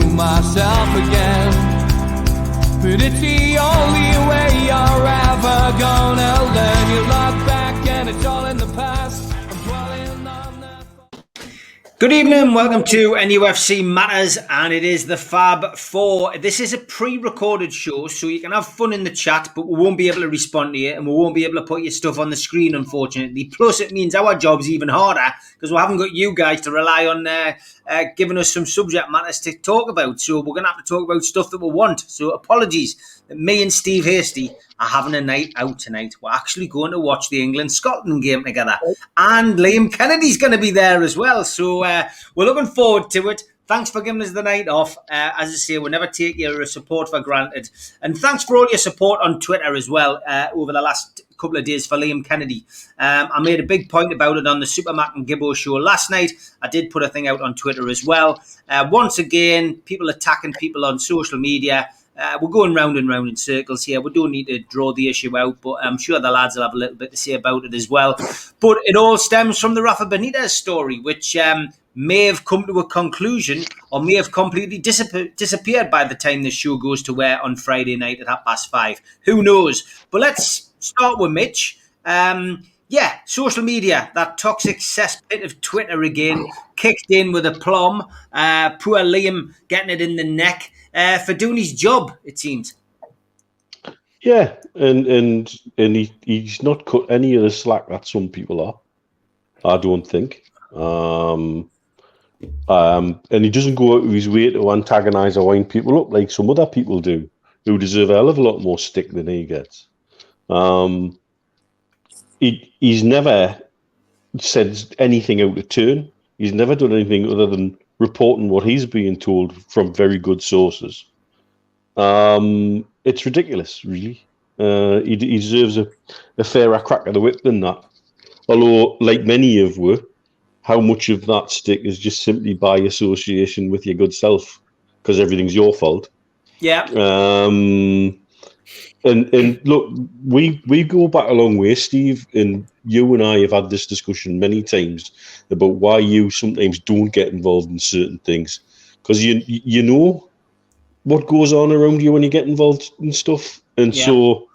finding myself again. But it's the only way you're ever gonna learn. You look back and it's all in the past. I'm dwelling on the... Good evening, welcome to NUFC Matters, and it is the Fab Four. This is a pre-recorded show, so you can have fun in the chat, but we won't be able to respond to you, and we won't be able to put your stuff on the screen, unfortunately. Plus, it means our job's even harder, because we haven't got you guys to rely on giving us some subject matters to talk about. So we're going to have to talk about stuff that we want. So apologies that me and Steve Hasty are having a night out tonight. We're actually going to watch the England-Scotland game together. And Liam Kennedy's going to be there as well. So we're looking forward to it. Thanks for giving us the night off. As I say, we'll never take your support for granted. And thanks for all your support on Twitter as well over the last couple of days for Liam Kennedy. I made a big point about it on the Super Mac and Gibbo show last night. I did put a thing out on Twitter as well. Once again, people attacking people on social media. We're going round and round in circles here. We don't need to draw the issue out, but I'm sure the lads will have a little bit to say about it as well. But it all stems from the Rafa Benitez story, which may have come to a conclusion or may have completely disappeared by the time this show goes to air on Friday night at 5:30. Who knows? But let's start with Mitch. Social media, that toxic cesspit of Twitter again, kicked in with aplomb. Poor Liam getting it in the neck for doing his job, it seems. Yeah, and he's not cut any of the slack that some people are, I don't think. And he doesn't go out of his way to antagonise or wind people up like some other people do, who deserve a hell of a lot more stick than he gets. He's never said anything out of turn. He's never done anything other than reporting what he's being told from very good sources. It's ridiculous, really. He deserves a fairer crack of the whip than that. Although, like many of you, how much of that stick is just simply by association with your good self, because everything's your fault. Yeah. And look, we go back a long way, Steve, and you and I have had this discussion many times about why you sometimes don't get involved in certain things, because you know what goes on around you when you get involved in stuff, and so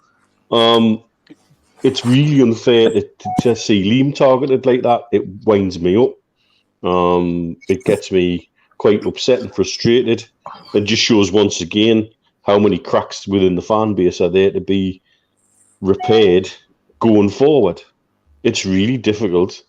it's really unfair to see Liam targeted like that. It winds me up. It gets me quite upset and frustrated. It just shows once again how many cracks within the fan base are there to be repaired going forward. It's really difficult,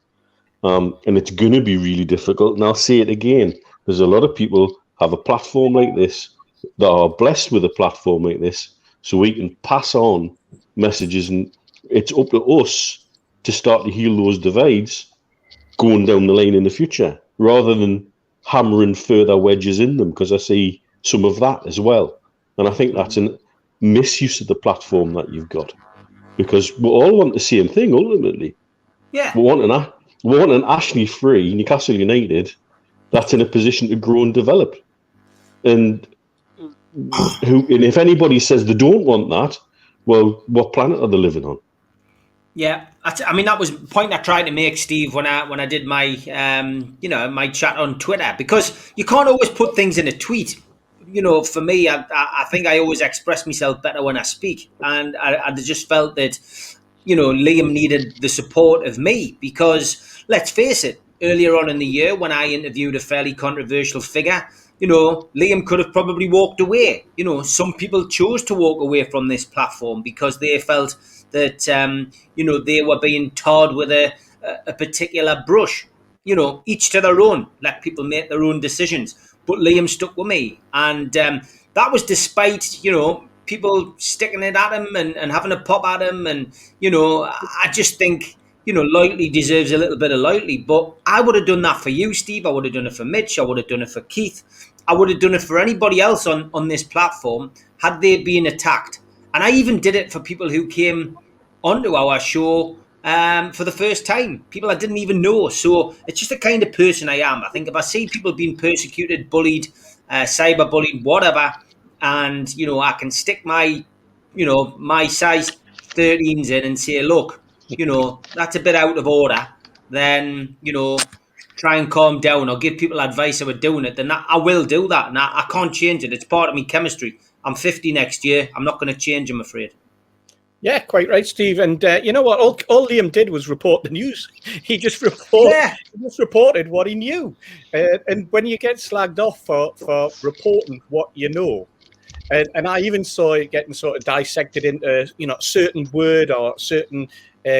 and it's going to be really difficult. And I'll say it again. There's a lot of people have a platform like this that are blessed with a platform like this, so we can pass on messages, and it's up to us to start to heal those divides going down the lane in the future, rather than hammering further wedges in them, because I see some of that as well. And I think that's a misuse of the platform that you've got, because we all want the same thing ultimately. Yeah. We want an Ashley free Newcastle United that's in a position to grow and develop. And if anybody says they don't want that, well, what planet are they living on? Yeah, I mean, that was the point I tried to make, Steve, when I did my my chat on Twitter, because you can't always put things in a tweet. You know, for me, I think I always express myself better when I speak, and I just felt that, Liam needed the support of me, because let's face it, earlier on in the year when I interviewed a fairly controversial figure, Liam could have probably walked away. Some people chose to walk away from this platform because they felt that, they were being tarred with a particular brush. Each to their own. Let people make their own decisions. But Liam stuck with me. And that was despite, people sticking it at him and having a pop at him. And, I just think, loyalty deserves a little bit of loyalty. But I would have done that for you, Steve. I would have done it for Mitch. I would have done it for Keith. I would have done it for anybody else on this platform had they been attacked. And I even did it for people who came onto our show for the first time, people I didn't even know. So it's just the kind of person I am. I think if I see people being persecuted, bullied, cyberbullied, whatever, and, I can stick my size 13s in and say, look, that's a bit out of order, then, try and calm down or give people advice about doing it, then I will do that. And I can't change it. It's part of me chemistry. I'm 50 next year. I'm not going to change, I'm afraid. Yeah, quite right, Steve. And you know what? All Liam did was report the news. He just reported what he knew. And when you get slagged off for reporting what you know, and I even saw it getting sort of dissected into, certain word or certain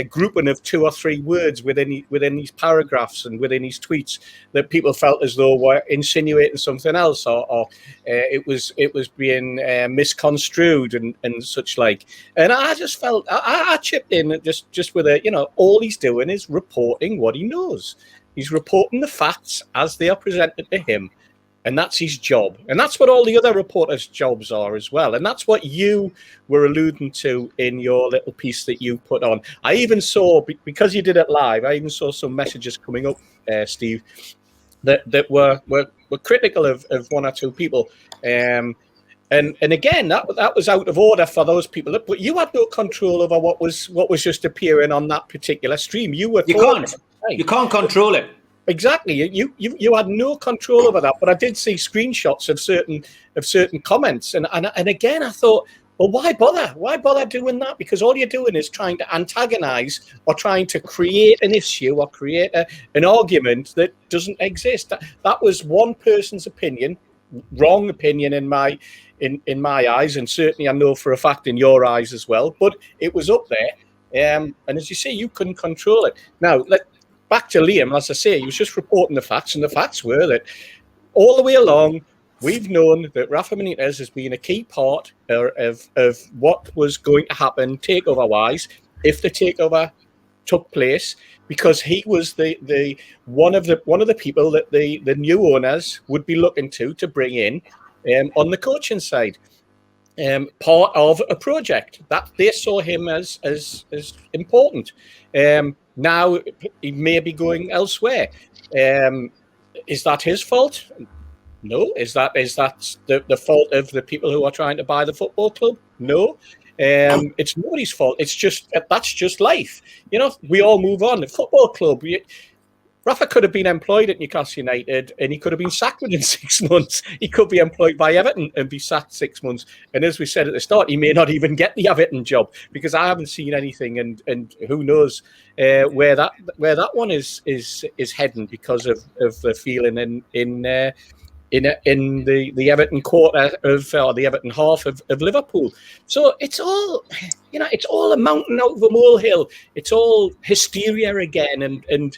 grouping of 2 or 3 words within these paragraphs and within these tweets that people felt as though were insinuating something else, or it was being misconstrued and such like. And I just felt I chipped in just with all he's doing is reporting what he knows. He's reporting the facts as they are presented to him. And that's his job. And that's what all the other reporters' jobs are as well. And that's what you were alluding to in your little piece that you put on. I even saw, because you did it live, I even saw some messages coming up, Steve, that were critical of 1 or 2 people. And again, that was out of order for those people. But you had no control over what was just appearing on that particular stream. You can't control it. Exactly. You had no control over that, but I did see screenshots of certain comments, and again I thought, well, why bother? Why bother doing that? Because all you're doing is trying to antagonize or trying to create an issue or create an argument that doesn't exist. That was one person's opinion, wrong opinion in my eyes, and certainly I know for a fact in your eyes as well. But it was up there, and as you say, you couldn't control it. Now back to Liam, as I say, he was just reporting the facts, and the facts were that all the way along, we've known that Rafa Benitez has been a key part of what was going to happen takeover-wise if the takeover took place, because he was the one of the people that the new owners would be looking to bring in on the coaching side. Part of a project that they saw him as important. Now he may be going elsewhere. Is that his fault? No. Is that the fault of the people who are trying to buy the football club? No. It's nobody's fault. It's just that's just life. We all move on. The football club. Rafa could have been employed at Newcastle United and he could have been sacked within 6 months. He could be employed by Everton and be sacked 6 months. And as we said at the start, he may not even get the Everton job, because I haven't seen anything, and who knows where that one is heading because of the feeling in the Everton quarter or the Everton half of Liverpool. So it's all it's all a mountain out of a molehill. It's all hysteria again, and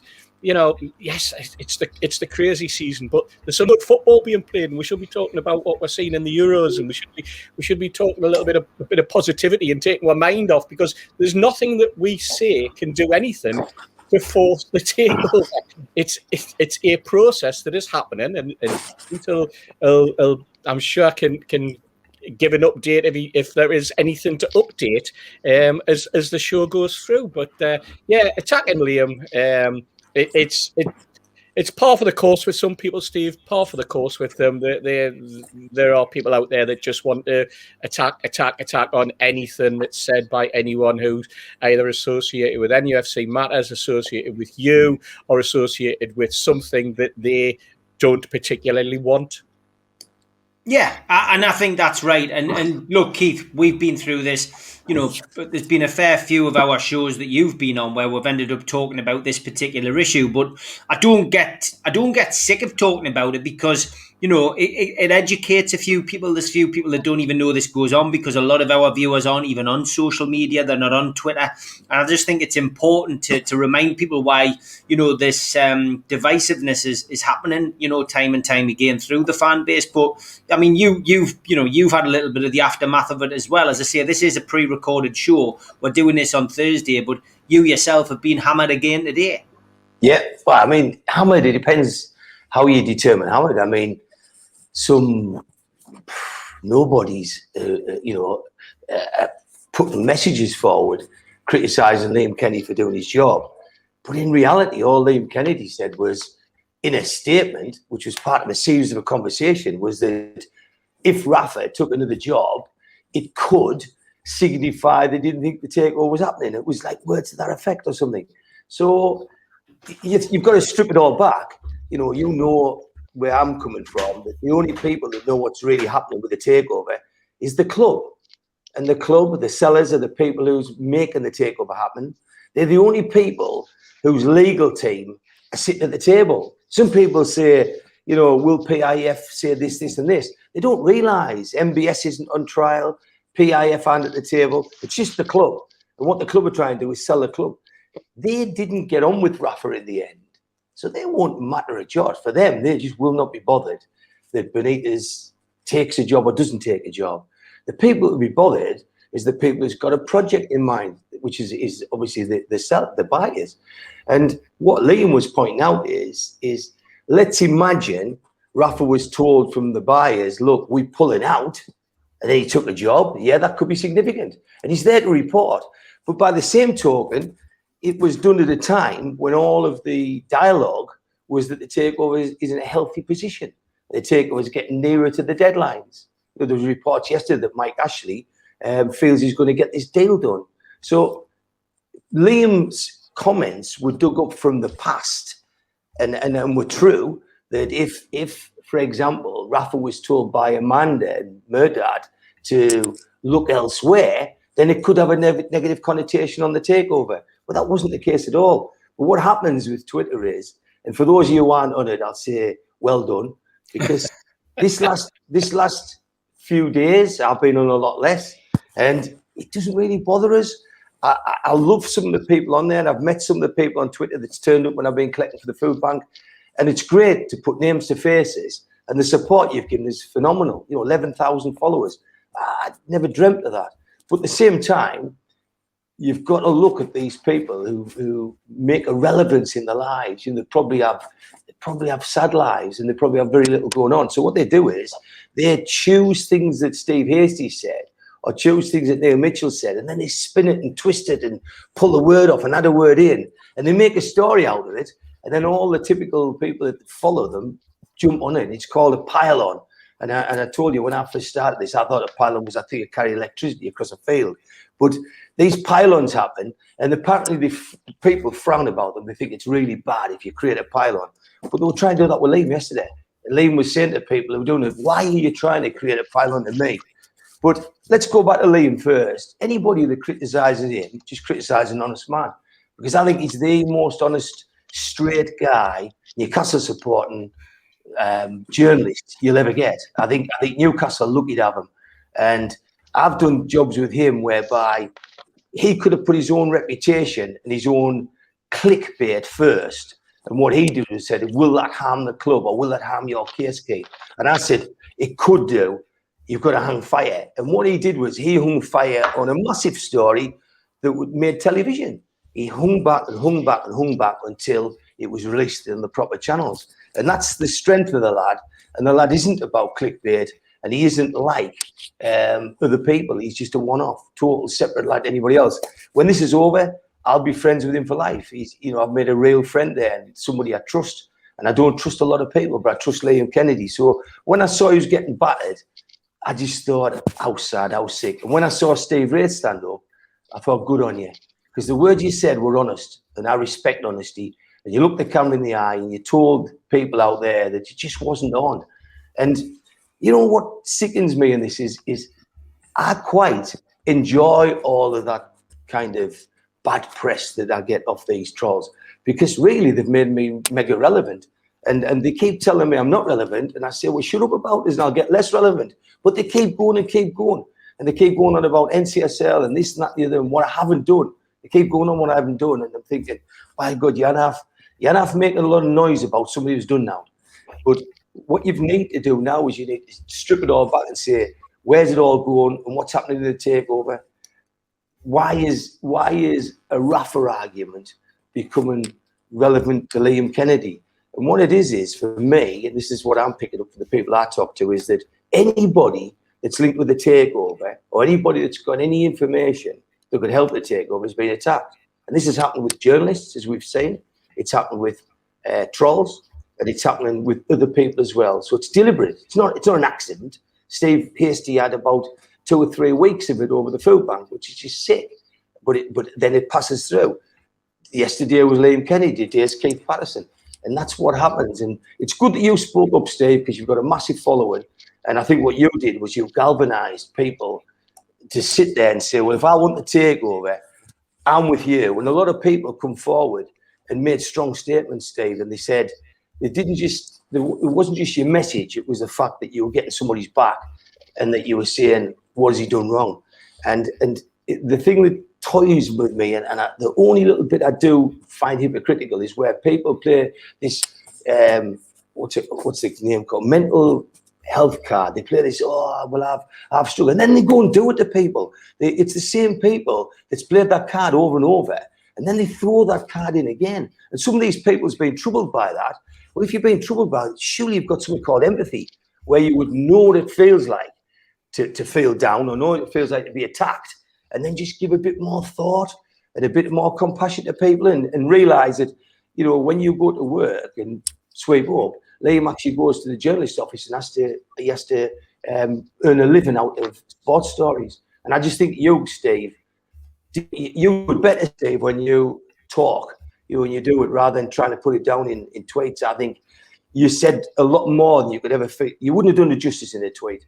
yes, it's the crazy season, but there's some good football being played, and we should be talking about what we're seeing in the Euros, and we should be talking a bit of positivity and taking our mind off, because there's nothing that we say can do anything to force the takeover. It's a process that is happening, and until I'm sure can give an update if there is anything to update as the show goes through. But attacking Liam. It's par for the course with some people, Steve. Par for the course with them. There are people out there that just want to attack on anything that's said by anyone who's either associated with NUFC matters, associated with you, or associated with something that they don't particularly want. Yeah, and I think that's right. And look, Keith, we've been through this. There's been a fair few of our shows that you've been on where we've ended up talking about this particular issue. But I don't get sick of talking about it, because it educates a few people. There's few people that don't even know this goes on, because a lot of our viewers aren't even on social media. They're not on Twitter. And I just think it's important to remind people why, this divisiveness is happening, time and time again through the fan base. But I mean, you've had a little bit of the aftermath of it as well. As I say, this is a pre-recorded show. We're doing this on Thursday, but you yourself have been hammered again today. Yeah, well, I mean, hammered, it depends how you determine hammered. I mean, nobody's putting messages forward criticising Liam Kennedy for doing his job. But in reality, all Liam Kennedy said was, in a statement, which was part of a series of a conversation, was that if Rafa took another job, it could signify they didn't think the takeover was happening. It was like words to that effect or something. So you've got to strip it all back you know where I'm coming from, that the only people that know what's really happening with the takeover is the club. And the club, the sellers, are the people who's making the takeover happen. They're the only people whose legal team are sitting at the table. Some people say, will PIF say this, this, and this? They don't realise MBS isn't on trial, PIF aren't at the table. It's just the club. And what the club are trying to do is sell the club. They didn't get on with Rafa in the end. So they won't matter a jot. For them, they just will not be bothered that Benitez takes a job or doesn't take a job. The people who be bothered is the people who's got a project in mind, which is obviously the buyers. And what Liam was pointing out is let's imagine Rafa was told from the buyers, look, we're pulling out, and then he took a job. Yeah, that could be significant. And he's there to report. But by the same token, it was done at a time when all of the dialogue was that the takeover is in a healthy position. The takeover is getting nearer to the deadlines. There was reports yesterday that Mike Ashley feels he's going to get this deal done. So Liam's comments were dug up from the past and were true, that if, for example, Rafa was told by Amanda and Murdad to look elsewhere, then it could have a negative connotation on the takeover. But that wasn't the case at all. But what happens with Twitter is, and for those of you who aren't on it, I'll say well done, because this last few days I've been on a lot less, and it doesn't really bother us. I love some of the people on there, and I've met some of the people on Twitter that's turned up when I've been collecting for the food bank, and it's great to put names to faces, and the support you've given is phenomenal. 11,000 followers. I never dreamt of that. But at the same time, you've got to look at these people who make a relevance in their lives. They probably have sad lives, and they probably have very little going on. So what they do is they choose things that Steve Hasty said, or choose things that Neil Mitchell said, and then they spin it and twist it and pull the word off and add a word in, and they make a story out of it. And then all the typical people that follow them jump on it. It's called a pylon. And I told you when I first started this, I thought a pylon was a thing that carried electricity across a field. But these pylons happen, and apparently people frown about them. They think it's really bad if you create a pylon. But they were trying to do that with Liam yesterday. And Liam was saying to people who were doing it, why are you trying to create a pylon to me? But let's go back to Liam first. Anybody that criticises him, just criticise an honest man. Because I think he's the most honest, straight guy, Newcastle supporting journalist you'll ever get. I think Newcastle are lucky to have him. And I've done jobs with him whereby he could have put his own reputation and his own clickbait first. And what he did was said, will that harm the club, or will that harm your case, Keith? And I said, it could do. You've got to hang fire. And what he did was he hung fire on a massive story that made television. He hung back and hung back and hung back until it was released in the proper channels. And that's the strength of the lad. And the lad isn't about clickbait, and he isn't like other people. He's just a one-off, total separate like anybody else. When this is over, I'll be friends with him for life. I've made a real friend there, and somebody I trust. And I don't trust a lot of people, but I trust Liam Kennedy. So when I saw he was getting battered, I just thought, how sad, how sick. And when I saw Steve Wright stand up, I thought, good on you. Because the words you said were honest, and I respect honesty. And you looked the camera in the eye, and you told people out there that it just wasn't on. And you know what sickens me in this is I quite enjoy all of that kind of bad press that I get off these trolls, because really they've made me mega relevant. And they keep telling me I'm not relevant. And I say, well, shut up about this and I'll get less relevant. But they keep going and keep going. And they keep going on about NCSL and this and that and the other and what I haven't done. They keep going on what I haven't done. And I'm thinking, my God, you're not making a lot of noise about somebody who's done now. But what you need to do now is you need to strip it all back and say, where's it all going and what's happening in the takeover? Why is a Rafa argument becoming relevant to Liam Kennedy? And what it is for me, and this is what I'm picking up from the people I talk to, is that anybody that's linked with the takeover or anybody that's got any information that could help the takeover has been attacked. And this has happened with journalists, as we've seen. It's happened with trolls, and it's happening with other people as well. So it's deliberate. It's not an accident. Steve Hasty had about 2 or 3 weeks of it over the food bank, which is just sick. But then it passes through. Yesterday was Liam Kennedy, today's Keith Patterson. And that's what happens. And it's good that you spoke up, Steve, because you've got a massive following. And I think what you did was you galvanized people to sit there and say, well, if I want to take over, I'm with you. And a lot of people come forward and made strong statements, Steve, and they said it wasn't just your message, it was the fact that you were getting somebody's back and that you were saying, what has he done wrong? And the thing that toys with me, the only little bit I do find hypocritical is where people play this, what's the name called? Mental health card. They play this, I've struggled. And then they go and do it to people. It's the same people that's played that card over and over. And then they throw that card in again. And some of these people's been troubled by that. Well, if you're being troubled by it, surely you've got something called empathy, where you would know what it feels like to feel down, or know what it feels like to be attacked, and then just give a bit more thought and a bit more compassion to people, and realize that, when you go to work and sweep up, Liam actually goes to the journalist office and he has to earn a living out of sports stories. And I just think you, Steve, you would better, Steve, when you talk, when you do it, rather than trying to put it down in tweets. I think you said a lot more than you could ever fit. You wouldn't have done the justice in a tweet.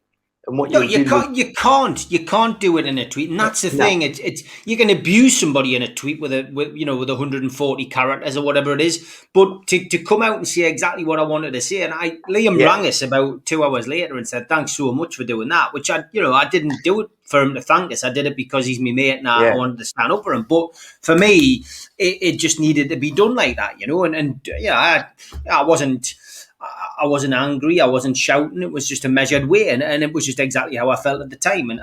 And what you can't do it in a tweet, and that's the thing. It's you can abuse somebody in a tweet with 140 characters or whatever it is, but to come out and say exactly what I wanted to say, and Liam rang us about 2 hours later and said thanks so much for doing that, which I didn't do it for him to thank us. I did it because he's my mate and I wanted to stand up for him. But for me, it just needed to be done like that, I wasn't angry. I wasn't shouting. It was just a measured way, and it was just exactly how I felt at the time. And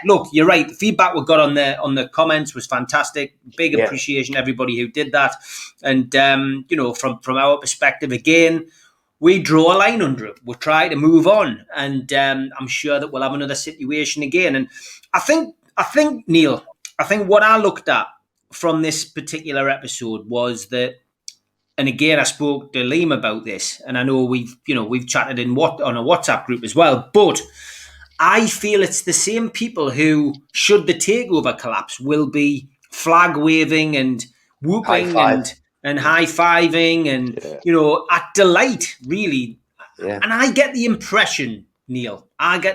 look, you're right. The feedback we got on the comments was fantastic. Big appreciation everybody who did that. And from our perspective, again, we draw a line under it. We'll try to move on, and I'm sure that we'll have another situation again. And I think Neil, what I looked at from this particular episode was that. And again, I spoke to Liam about this, and I know we've chatted on a WhatsApp group as well. But I feel it's the same people who, should the takeover collapse, will be flag waving and whooping and high fiving and at delight, really. Yeah. And I get the impression, Neil, that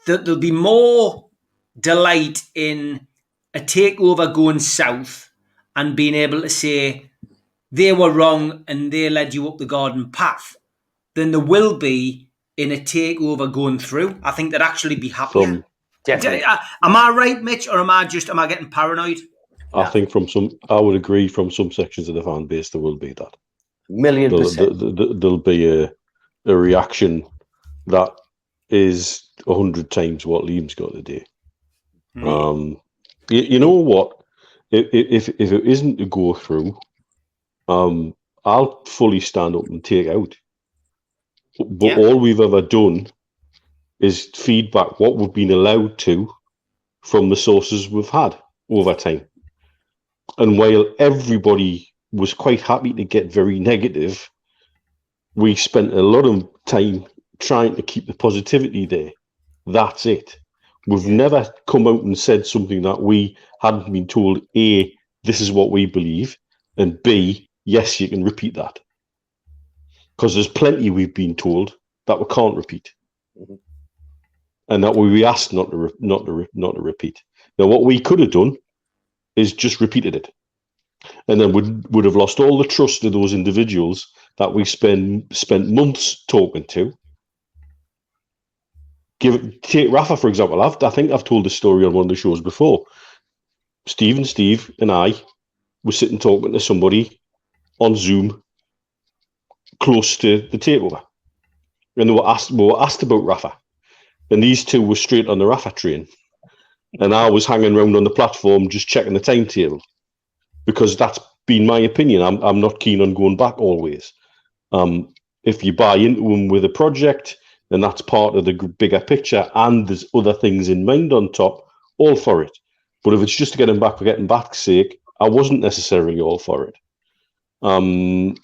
there'll be more delight in a takeover going south and being able to say, they were wrong and they led you up the garden path, than there will be in a takeover going through. I think they'd actually be happier. Definitely. Am I right, Mitch, or am I getting paranoid? I think I would agree, from some sections of the fan base, there will be that. 1,000,000%. There'll be a reaction that is 100 times what Liam's got today. You know what? If it isn't to go through, I'll fully stand up and take out. But all we've ever done is feedback what we've been allowed to from the sources we've had over time. And while everybody was quite happy to get very negative, we spent a lot of time trying to keep the positivity there. That's it. We've never come out and said something that we hadn't been told, A, this is what we believe, and B, yes, you can repeat that. Because there's plenty we've been told that we can't repeat. Mm-hmm. And that we asked not to repeat. Now, what we could have done is just repeated it. And then would have lost all the trust of those individuals that we spent months talking to. Take Rafa, for example. I think I've told this story on one of the shows before. Steve and I were sitting talking to somebody on Zoom close to the takeover. And we were asked about Rafa. And these two were straight on the Rafa train. And I was hanging around on the platform just checking the timetable. Because that's been my opinion. I'm not keen on going back always. If you buy into them with a project, then that's part of the bigger picture, and there's other things in mind on top, all for it. But if it's just to get them back for getting back's sake, I wasn't necessarily all for it. And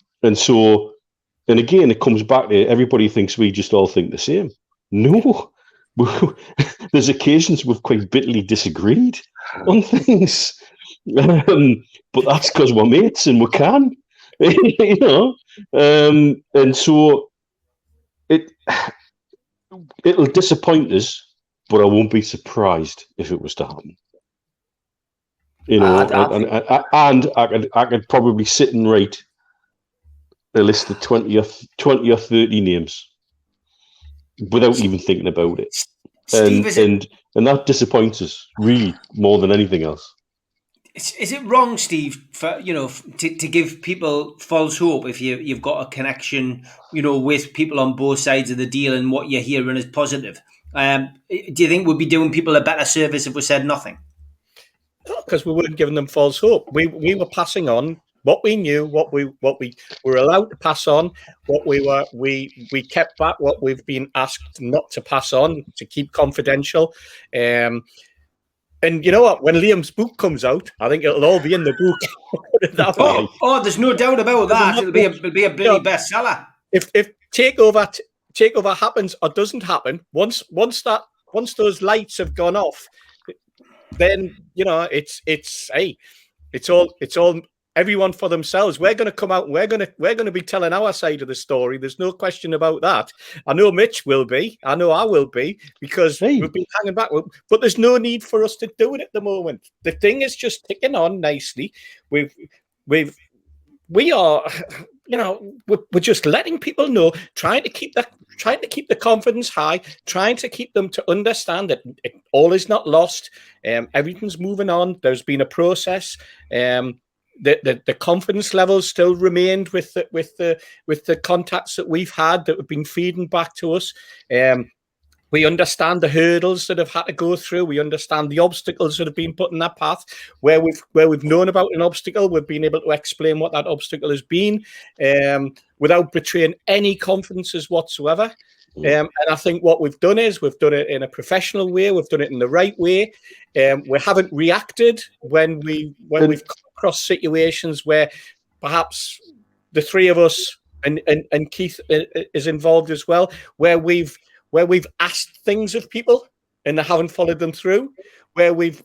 again, it comes back to everybody thinks we just all think the same. No. There's occasions we've quite bitterly disagreed on things. But that's because we're mates and we can. you know, and so it'll disappoint us, but I won't be surprised if it was to happen. You know, and I could probably sit and write a list of 20 or 30 names without even thinking about it. Steve, and that disappoints us really more than anything else. Is it wrong, Steve, for to give people false hope if you've got a connection, with people on both sides of the deal and what you're hearing is positive? Do you think we'd be doing people a better service if we said nothing? Because we weren't giving them false hope. We were passing on what we knew, what we were allowed to pass on, what we kept back, what we've been asked not to pass on, to keep confidential. And you know what? When Liam's book comes out, I think it'll all be in the book. There's no doubt about that. It'll be a bloody bestseller. If takeover happens or doesn't happen, once those lights have gone off, then it's all everyone for themselves. We're going to come out and we're going to be telling our side of the story. There's no question about that. I know Mitch will be. I know I will be, because we've been hanging back. But there's no need for us to do it at the moment. The thing is just ticking on nicely. We are, we're just letting people know, trying to keep the confidence high, trying to keep them to understand that all is not lost. Everything's moving on. There's been a process. The confidence levels still remained with the contacts that we've had that have been feeding back to us. We understand the hurdles that have had to go through. We understand the obstacles that have been put in that path. Where we've known about an obstacle, we've been able to explain what that obstacle has been, without betraying any confidences whatsoever. And I think what we've done is we've done it in a professional way. We've done it in the right way. We haven't reacted when we've come across situations where perhaps the three of us and Keith is involved as well, where we've asked things of people and they haven't followed them through, where we've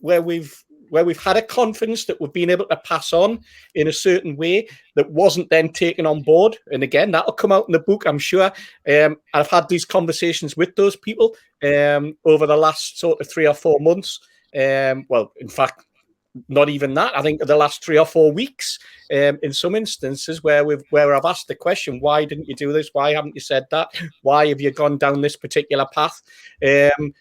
had a confidence that we've been able to pass on in a certain way that wasn't then taken on board. And again, that'll come out in the book, I'm sure. I've had these conversations with those people over the last sort of 3 or 4 months. Well, in fact, not even that. I think the last 3 or 4 weeks, in some instances where I've asked the question, why didn't you do this? Why haven't you said that? Why have you gone down this particular path? And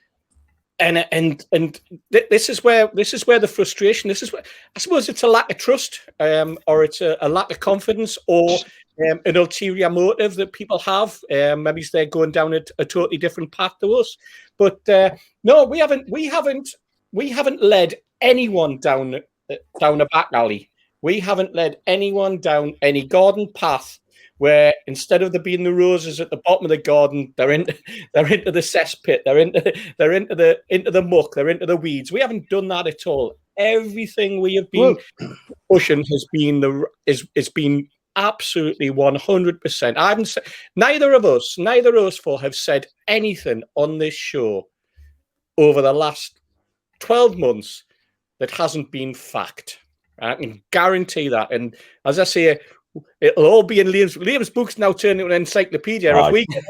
this is where the frustration. This is where I suppose it's a lack of trust, or it's a lack of confidence, or an ulterior motive that people have. Maybe they're going down a totally different path to us. But no, we haven't led anyone down a back alley. We haven't led anyone down any garden path where instead of there being the roses at the bottom of the garden, they're into the cesspit, they're into the muck, they're into the weeds. We haven't done that at all. Everything we have been pushing has been absolutely 100%. I haven't said, neither of us four have said anything on this show over the last 12 months that hasn't been fact. I can guarantee that. And as I say, it'll all be in Liam's book's now turned into an encyclopedia. If we get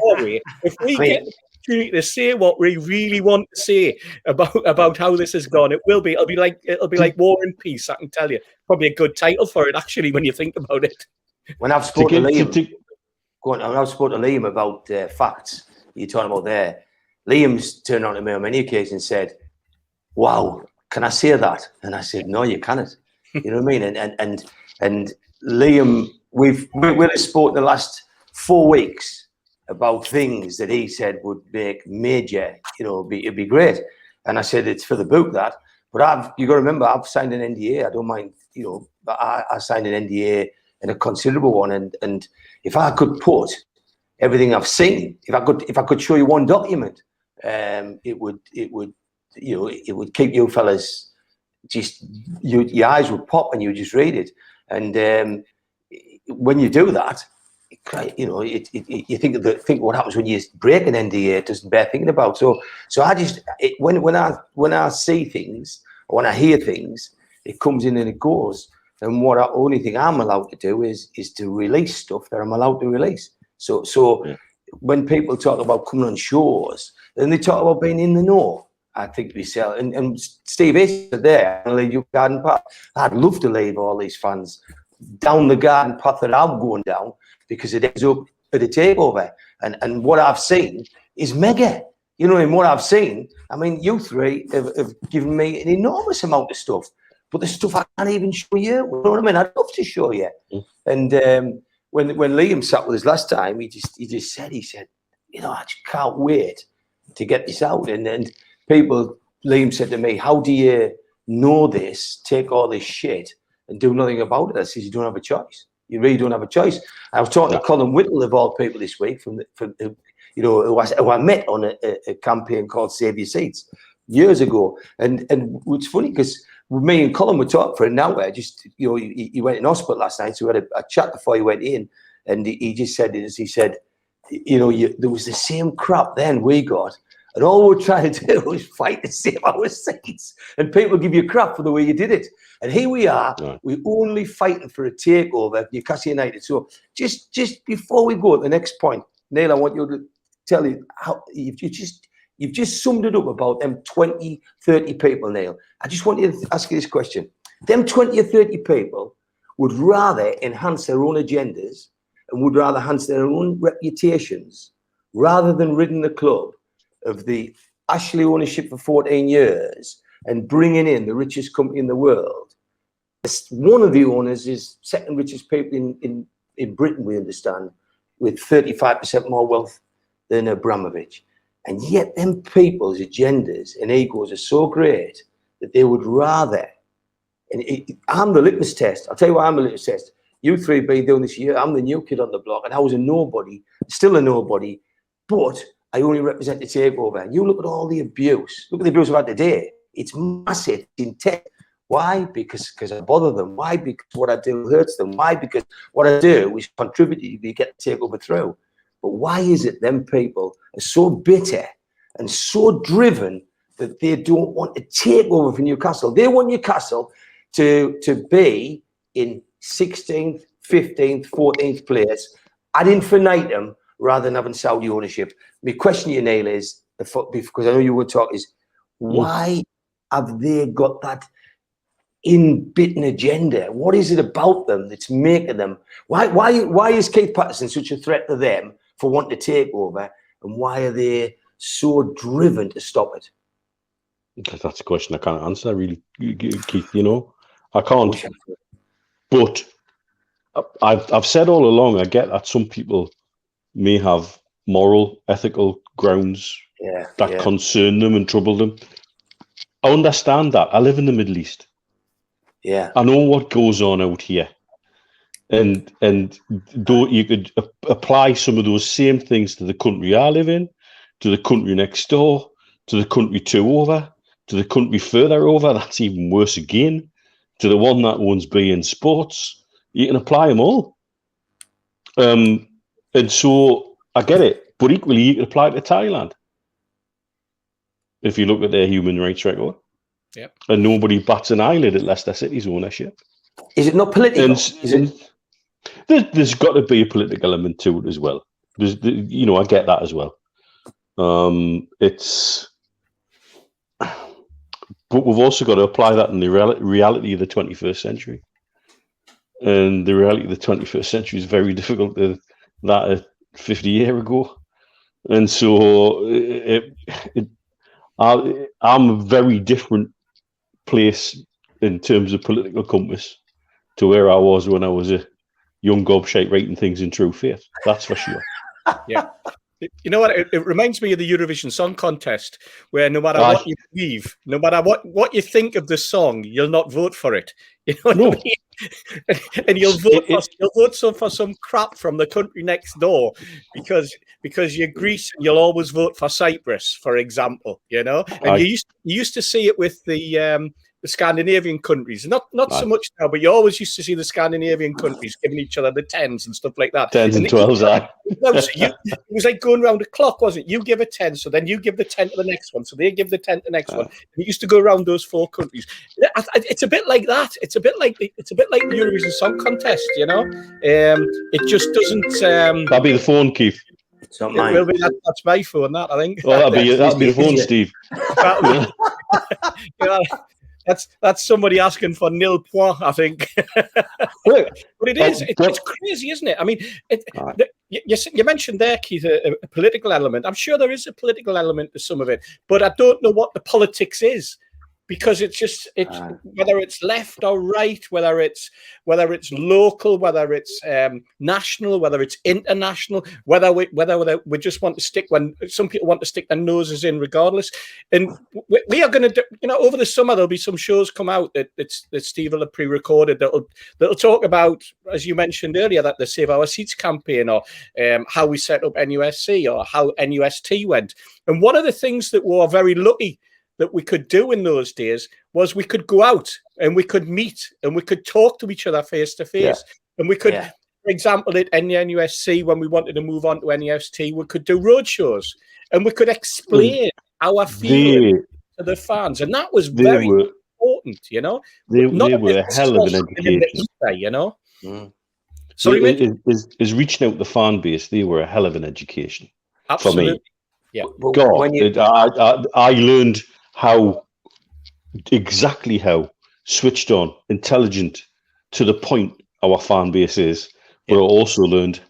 the opportunity to say what we really want to say about how this has gone, it'll be like War and Peace. I can tell you, probably a good title for it actually when you think about it. When I've spoken to Liam about facts you're talking about there, Liam's turned on to me on many occasions and said, "Wow, can I say that?" And I said, "No, you cannot." You know what I mean? And Liam, we've spoken the last 4 weeks about things that he said would make major, it'd be great. And I said, it's for the book that, but you got to remember, I've signed an NDA. I don't mind, but I signed an NDA and a considerable one. And if I could put everything I've seen, if I could show you one document, it would keep you fellas just your eyes would pop and you just read it. And when you do that, you think what happens when you break an NDA. It doesn't bear thinking about. So I just when I see things or when I hear things, it comes in and it goes. And only thing I'm allowed to do is to release stuff that I'm allowed to release. So when people talk about coming on shows, then they talk about being in the know. I think we sell, and Steve is there. I leave you garden path. I'd love to leave all these fans down the garden path that I'm going down, because it ends up at a takeover. And what I've seen is mega. You know, in what I've seen, I mean, you three have given me an enormous amount of stuff, but the stuff I can't even show you. You know what I mean? I'd love to show you. And when Liam sat with us last time, he said, you know, I just can't wait to get this out. And Liam said to me, how do you know this, take all this shit and do nothing about it? I said, you don't have a choice. You really don't have a choice. I was talking to Colin Whittle, of all people, this week, who I met on a campaign called Save Your Seats years ago. And it's funny because me and Colin were talking for an hour. Just, you know, he went in hospital last night, so we had a chat before he went in, and he just said, you know, there was the same crap then we got, and all we're trying to do is fight to save our seats. And people give you crap for the way you did it. And here we are, we're only fighting for a takeover at Newcastle United. So just before we go to the next point, Neil, I want you to tell you how you've just summed it up about them 20, 30 people, Neil. I just want you to ask you this question. Them 20 or 30 people would rather enhance their own agendas and would rather enhance their own reputations rather than ridding the club of the Ashley ownership for 14 years and bringing in the richest company in the world. One of the owners is second richest people in Britain, we understand, with 35% more wealth than Abramovich. And yet them people's agendas and egos are so great that they would rather, I'm the litmus test. I'll tell you why I'm the litmus test. You three been doing this year, I'm the new kid on the block, and I was a nobody, still a nobody, but I only represent the takeover. And you look at all the abuse. Look at the abuse about today. It's massive, it's intense. Why? Because I bother them. Why? Because what I do hurts them. Why? Because what I do is contribute to get the takeover through. But why is it them people are so bitter and so driven that they don't want to take over for Newcastle? They want Newcastle to be in 16th, 15th, 14th place ad infinitum rather than having Saudi ownership. My question to you, Neil, is, because I know you would talk, is why have they got that in-bitten agenda? What is it about them that's making them? Why is Keith Patterson such a threat to them for wanting to take over, and why are they so driven to stop it? That's a question I can't answer, really, Keith. You know, I can't. But I've said all along, I get that some people may have moral, ethical grounds that concern them and trouble them. I understand that. I live in the Middle East. Yeah, I know what goes on out here, and though you could apply some of those same things to the country I live in, to the country next door, to the country two over, to the country further over. That's even worse again. To the one that owns beIN Sports, you can apply them all. And so I get it, but equally you can apply it to Thailand. If you look at their human rights record. Yep. And nobody bats an eyelid at Leicester City's ownership. Is it not political? There's got to be a political element to it as well. You know, I get that as well. But we've also got to apply that in the reality of the 21st century. And the reality of the 21st century is very difficult to that 50 years ago. And so I'm a very different place in terms of political compass to where I was when I was a young gobshite writing things in true faith. That's for sure. Yeah. You know what? It reminds me of the Eurovision Song Contest, where no matter what you believe, no matter what you think of the song, you'll not vote for it. You know what I mean? And you'll vote for some crap from the country next door because you're Greece and you'll always vote for Cyprus, for example. You know, and you used to see it with the the Scandinavian countries. Not so much now, but you always used to see the Scandinavian countries giving each other the 10s and stuff like that. 10s and 12s, aye. No, so it was like going around a clock, wasn't it? You give a 10, so then you give the 10 to the next one, so they give the 10 to the next one. And it used to go around those 4 countries. It's a bit like that. It's a bit like the Eurovision Song Contest, you know. It just doesn't. That'll be the phone, Keith. It's not mine. That's my phone. That I think. Oh, that'll be the phone, Steve. That's somebody asking for nil point, I think. But it's crazy, isn't it? I mean, you mentioned there, Keith, a political element. I'm sure there is a political element to some of it, but I don't know what the politics is, because it's whether it's left or right, whether it's local, whether it's national, whether it's international, whether we just want to stick, when some people want to stick their noses in regardless. And we are going to do, over the summer there'll be some shows come out that Steve will have pre-recorded that'll talk about, as you mentioned earlier, that the Save Our Seats campaign, or how we set up NUFC, or how NUST went. And one of the things that we were very lucky that we could do in those days was we could go out and we could meet and we could talk to each other face to face. And we could, for example, at NUSC, when we wanted to move on to NUST, we could do road shows and we could explain our feeling to the fans. And that was very important, They were a hell of an education. So is reaching out to the fan base, they were a hell of an education. Absolutely. For me. Yeah. God, I learned exactly how switched on, intelligent, to the point our fan base is, but I also learned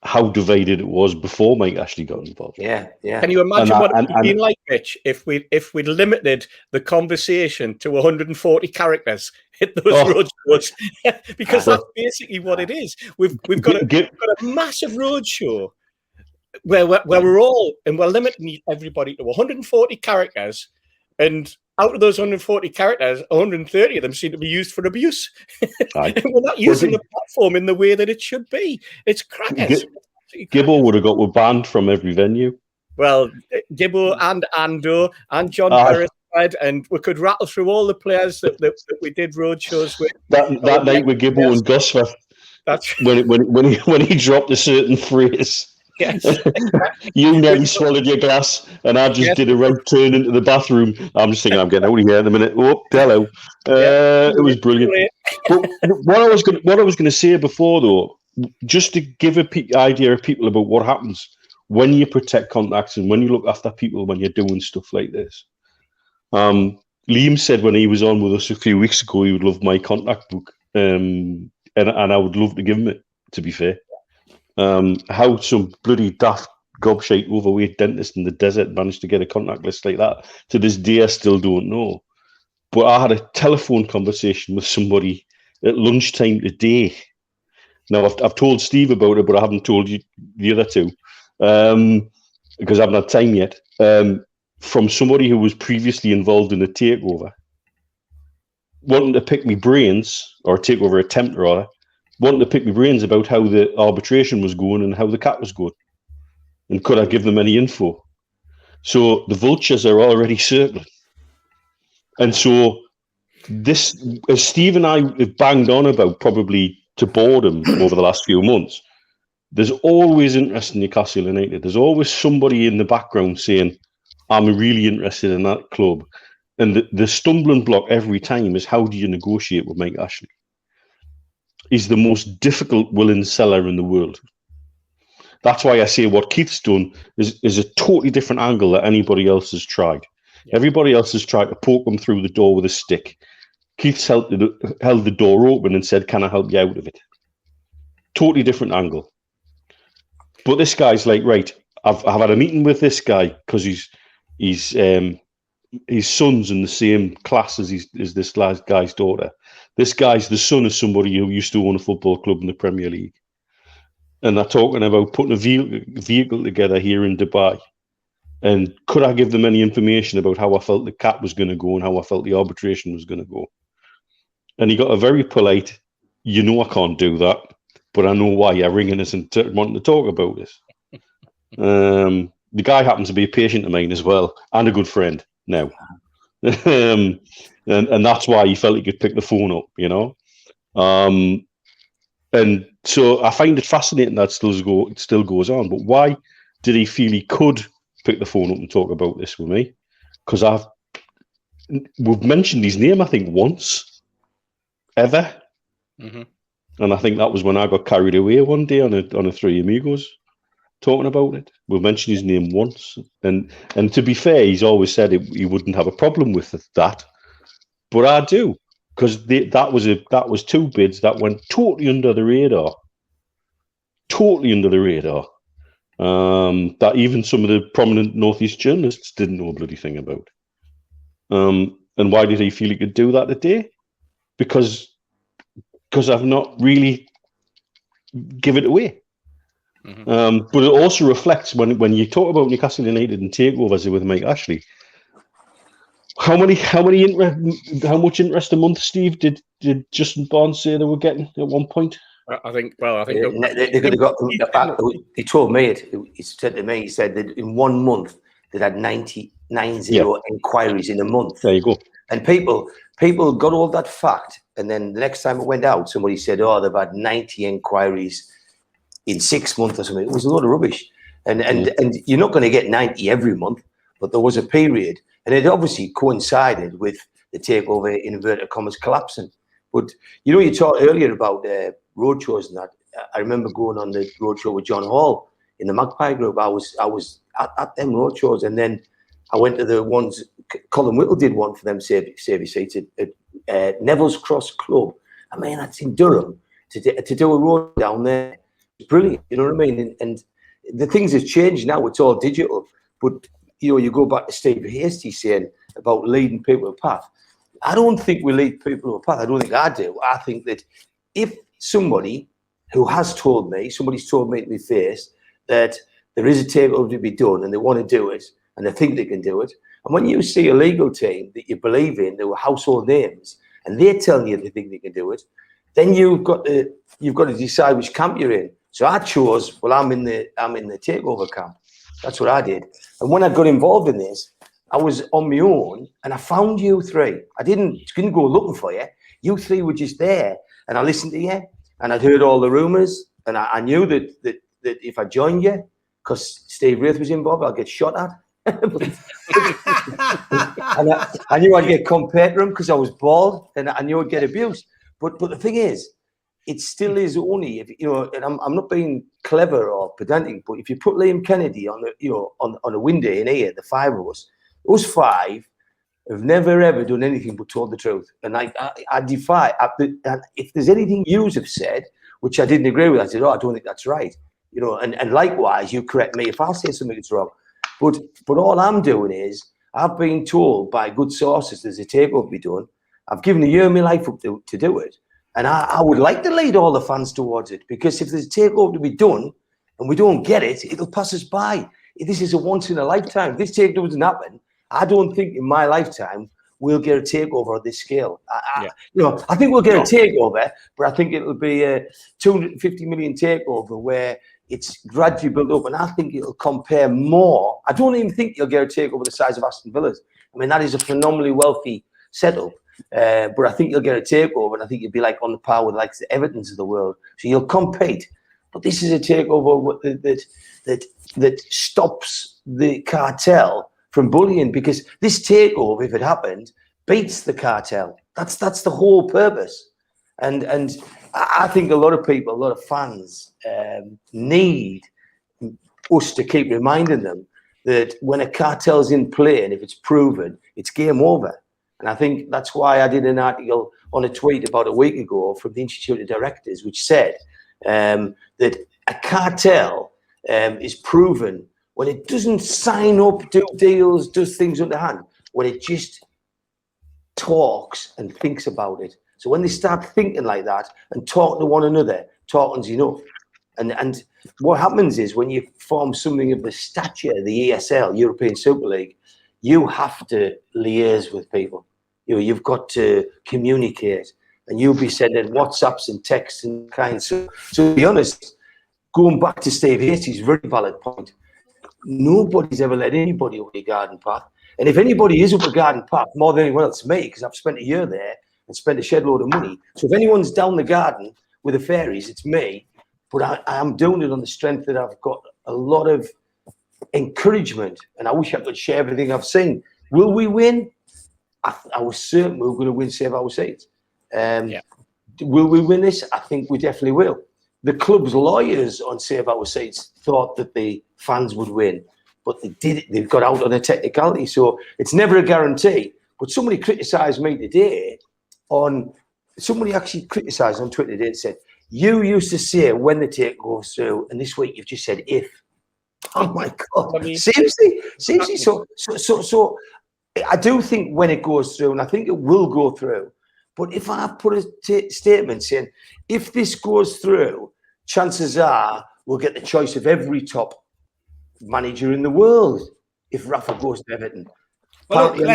how divided it was before Mike Ashley got involved. Yeah. Can you imagine what it would have been like, Mitch, if we limited the conversation to 140 characters at those road shows? Because that's basically what it is. We've got a massive road show where we're limiting everybody to 140 characters, and out of those 140 characters, 130 of them seem to be used for abuse. We're not using the platform in the way that it should be. It's crackers. Gibbo would have got banned from every venue. Well, Gibbo and Ando and John Beresford, and we could rattle through all the players that we did road shows with. That night with Gibbo and Gosforth, that's when he dropped a certain phrase. Yes. You nearly swallowed your glass, and I just did a right turn into the bathroom. I'm just thinking, I'm getting out of here in a minute. Oh, hello. It was brilliant. But what I was going to say before, though, just to give an idea of people about what happens when you protect contacts and when you look after people when you're doing stuff like this. Liam said when he was on with us a few weeks ago, he would love my contact book, and I would love to give him it, to be fair. How some bloody daft gobshite overweight dentist in the desert managed to get a contact list like that, to this day I still don't know. But I had a telephone conversation with somebody at lunchtime today. Now I've told Steve about it, but I haven't told you the other two, because I haven't had time yet. From somebody who was previously involved in a takeover, wanting to pick me brains, or a takeover attempt rather, wanting to pick my brains about how the arbitration was going and how the cat was going. And could I give them any info? So the vultures are already circling. And so this, as Steve and I have banged on about probably to boredom over the last few months, there's always interest in Newcastle United. There's always somebody in the background saying, I'm really interested in that club. And the stumbling block every time is, how do you negotiate with Mike Ashley? He's the most difficult willing seller in the world. That's why I say what Keith's done is a totally different angle that anybody else has tried. Yeah. Everybody else has tried to poke him through the door with a stick. Keith's held the door open and said, can I help you out of it? Totally different angle. But this guy's like, right, I've had a meeting with this guy because his son's in the same class as this guy's daughter. This guy's the son of somebody who used to own a football club in the Premier League. And they're talking about putting a vehicle together here in Dubai. And could I give them any information about how I felt the cat was going to go and how I felt the arbitration was going to go? And he got a very polite, I can't do that, but I know why you're ringing us and wanting to talk about this. The guy happens to be a patient of mine as well, and a good friend now. and that's why he felt he could pick the phone up, you know. And so I find it fascinating that it still goes on. But why did he feel he could pick the phone up and talk about this with me? Because we've mentioned his name, I think, once, ever. Mm-hmm. And I think that was when I got carried away one day on a Three Amigos talking about it. We've mentioned his name once. And to be fair, he's always said he wouldn't have a problem with that. But I do. Because that was two bids that went totally under the radar. Totally under the radar. That even some of the prominent Northeast journalists didn't know a bloody thing about. And why did he feel he could do that today? Because I've not really give it away. Mm-hmm. But it also reflects when you talk about Newcastle United and takeovers with Mike Ashley. How much interest a month, Steve, did Justin Barnes say they were getting at one point? I think they're going to go. He told me it. He said to me, he said that in 1 month they had 90 inquiries in a month. There you go. And people got all that fact, and then the next time it went out, somebody said, "Oh, they've had 90 inquiries in 6 months or something." It was a load of rubbish. And you're not going to get 90 every month, but there was a period, and it obviously coincided with the takeover, in inverted commas, collapsing. But you talked earlier about roadshows and that. I remember going on the roadshow with John Hall in the Magpie Group. I was at them roadshows, and then I went to the ones. Colin Whittle did one for them, Savey Seats at Neville's Cross Club. I mean, that's in Durham to do a road down there. It's brilliant, you know what I mean? And the things have changed now. It's all digital. But you go back to Steve Hasty saying about leading people to a path. I don't think we lead people to a path. I don't think I do. I think that if somebody who has told me, somebody's told me to my face that there is a takeover to be done and they want to do it and they think they can do it, and when you see a legal team that you believe in, there were household names, and they're telling you they think they can do it, then you've got to decide which camp you're in. So I chose, well, I'm in the takeover camp. That's what I did. And when I got involved in this, I was on my own, and I found you three. I didn't go looking for you. You three were just there, and I listened to you, and I'd heard all the rumours, and I knew that if I joined you, because Steve Wraith was involved, I'd get shot at. And I knew I'd get compared to him because I was bald, and I knew I'd get abused. But the thing is, it still is only if and I'm not being clever or pedantic, but if you put Liam Kennedy on on a window in here, the five of us five have never ever done anything but told the truth. And I defy. If there's anything yous have said which I didn't agree with, I said, "Oh, I don't think that's right." And likewise, you correct me if I say something that's wrong. But all I'm doing is I've been told by good sources there's a takeover to be done. I've given a year of my life up to do it. And I would like to lead all the fans towards it, because if there's a takeover to be done and we don't get it, it'll pass us by. This is a once in a lifetime. If this takeover doesn't happen, I don't think in my lifetime we'll get a takeover of this scale. I think we'll get a takeover, but I think it'll be a 250 million takeover where it's gradually built up, and I think it'll compare more. I don't even think you'll get a takeover the size of Aston Villa's. I mean, that is a phenomenally wealthy setup, but I think you'll get a takeover, and I think you'll be like on the par with like the Evertons of the world. So you'll compete, but this is a takeover that stops the cartel from bullying, because this takeover, if it happened, beats the cartel. That's the whole purpose, and I think a lot of people, a lot of fans need us to keep reminding them that when a cartel's in play and if it's proven, it's game over. And I think that's why I did an article on a tweet about a week ago from the Institute of Directors, which said that a cartel is proven when it doesn't sign up, do deals, does things underhand, when it just talks and thinks about it. So when they start thinking like that and talking to one another, talking's enough. And what happens is when you form something of the stature of the ESL, European Super League, you have to liaise with people. You've got to communicate, and you'll be sending WhatsApps and texts and kinds. So to be honest, going back to Steve Hasty's very valid point, nobody's ever let anybody over the garden path. And if anybody is up at Garden Park, more than anyone else, me, because I've spent a year there and spent a shed load of money. So if anyone's down the garden with the fairies, it's me. But I am doing it on the strength that I've got a lot of encouragement, and I wish I could share everything I've seen. Will we win? I was certain we were going to win Save Our Seats. Will we win this? I think we definitely will. The club's lawyers on Save Our Seats thought that the fans would win, but they did it. They've got out on a technicality, so it's never a guarantee. But somebody criticised me today somebody actually criticised on Twitter today and said, you used to say when the take goes through, and this week you've just said if. Oh my God! I mean, seriously. So I do think when it goes through, and I think it will go through. But if I put a statement saying if this goes through, chances are we'll get the choice of every top manager in the world if Rafa goes to Everton. Well, look,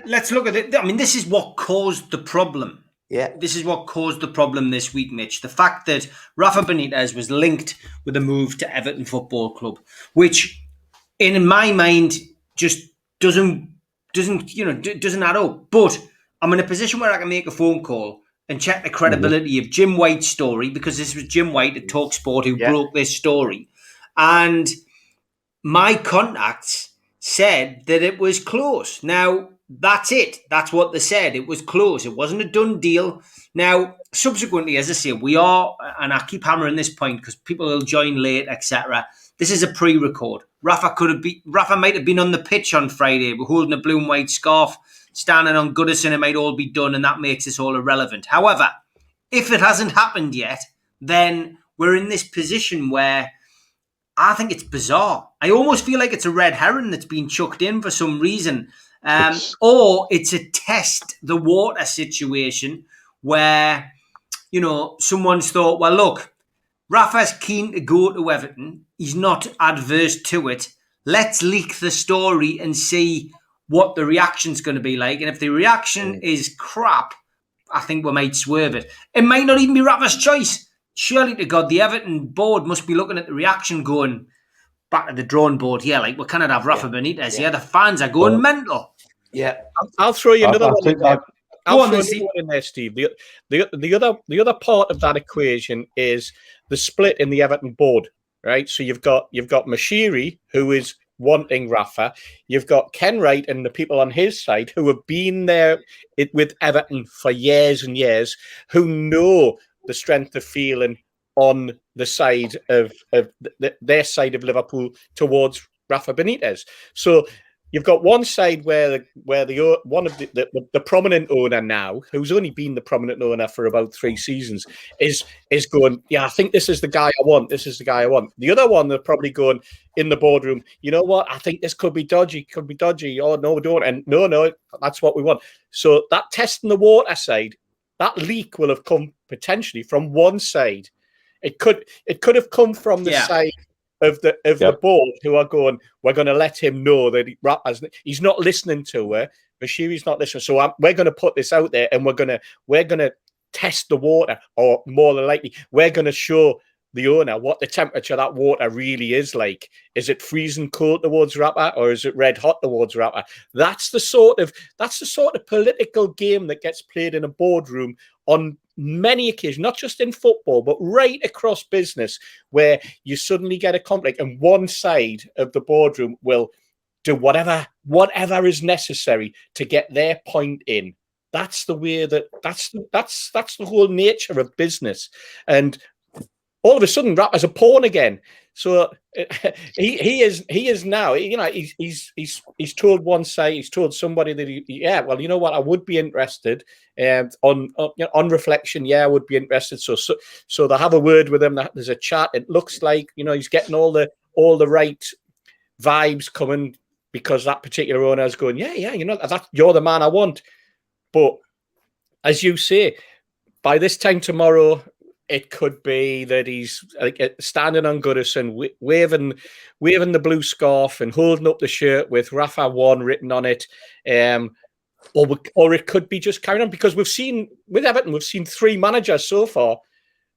let's look at it. I mean, this is what caused the problem. Yeah, this is what caused the problem this week, Mitch. The fact that Rafa Benitez was linked with a move to Everton Football Club, which, in my mind, just doesn't add up. But I'm in a position where I can make a phone call and check the credibility of Jim White's story, because this was Jim White at TalkSport who broke this story, and my contacts said that it was close. Now, that's it. That's what they said. It was close. It wasn't a done deal. Now, subsequently, as I say, we are, and I keep hammering this point because people will join late, etc. This is a pre-record. Rafa might have been on the pitch on Friday, but holding a blue and white scarf, standing on Goodison. It might all be done, and that makes this all irrelevant. However, if it hasn't happened yet, then we're in this position where I think it's bizarre. I almost feel like it's a red herring that's been chucked in for some reason. Or it's a test the water situation where, someone's thought, well, look, Rafa's keen to go to Everton. He's not adverse to it. Let's leak the story and see what the reaction's going to be like. And if the reaction is crap, I think we might swerve it. It might not even be Rafa's choice. Surely to God, the Everton board must be looking at the reaction going back to the drawing board here. Like, we cannot have Rafa Benitez here. The fans are going mental. Yeah, I'll throw you another one in there. I'll throw another one in there, Steve. The other part of that equation is the split in the Everton board, right? So you've got Mashiri, who is wanting Rafa. You've got Ken Wright and the people on his side who have been there with Everton for years and years, who know the strength of feeling on the side of their side of Liverpool towards Rafa Benitez. So you've got one side where the prominent owner now, who's only been the prominent owner for about 3 seasons, is going, yeah, I think this is the guy I want. This is the guy I want. The other one, they're probably going in the boardroom, you know what? I think this could be dodgy. Oh, no, we don't. And no, that's what we want. So that testing the water side, that leak will have come potentially from one side. It could have come from the side of the board who are going, we're going to let him know that he's not listening to her. Bashiri's not listening. So we're going to put this out there, and we're going to test the water, or more than likely, we're going to show the owner what the temperature of that water really is like. Is it freezing cold towards Rafa, or is it red hot towards Rafa? That's the sort of political game that gets played in a boardroom on many occasions, not just in football, but right across business, where you suddenly get a conflict, and one side of the boardroom will do whatever is necessary to get their point in. That's the way that's the whole nature of business. And all of a sudden, Rafa's a pawn again. So he is now. He's told one side. He's told somebody that well, you know what? I would be interested. On reflection, I would be interested. So they have a word with him. There's a chat. It looks like he's getting all the right vibes coming, because that particular owner is going, you're the man I want. But as you say, by this time tomorrow, it could be that he's standing on Goodison, waving the blue scarf and holding up the shirt with Rafa 1 written on it. Or it could be just carrying on, because we've seen with Everton, we've seen 3 managers so far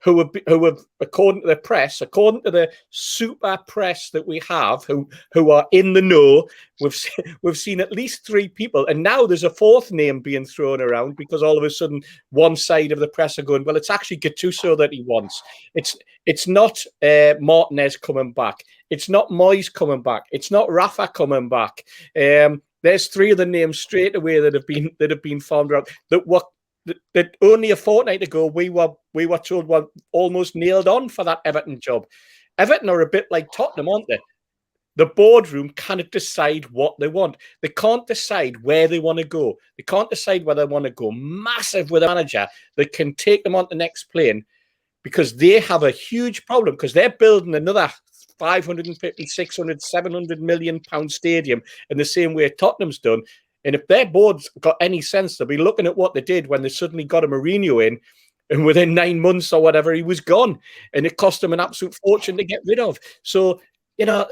who have, according to the press, according to the super press that we have, who are in the know, we've seen at least 3 people, and now there's a 4th name being thrown around because all of a sudden one side of the press are going, well, it's actually Gattuso that he wants. It's not Martinez coming back. It's not Moyes coming back. It's not Rafa coming back. There's 3 of the names straight away that have been found out that only a fortnight ago we were told were almost nailed on for that Everton job. Everton are a bit like Tottenham, aren't they? The boardroom cannot decide what they want. They can't decide where they want to go. They can't decide whether they want to go massive with a manager that can take them on the next plane, because they have a huge problem because they're building another 550, 600, 700 million pound stadium in the same way Tottenham's done. And if their board's got any sense, they'll be looking at what they did when they suddenly got a Mourinho in, and within 9 months or whatever, he was gone. And it cost them an absolute fortune to get rid of. So, you know,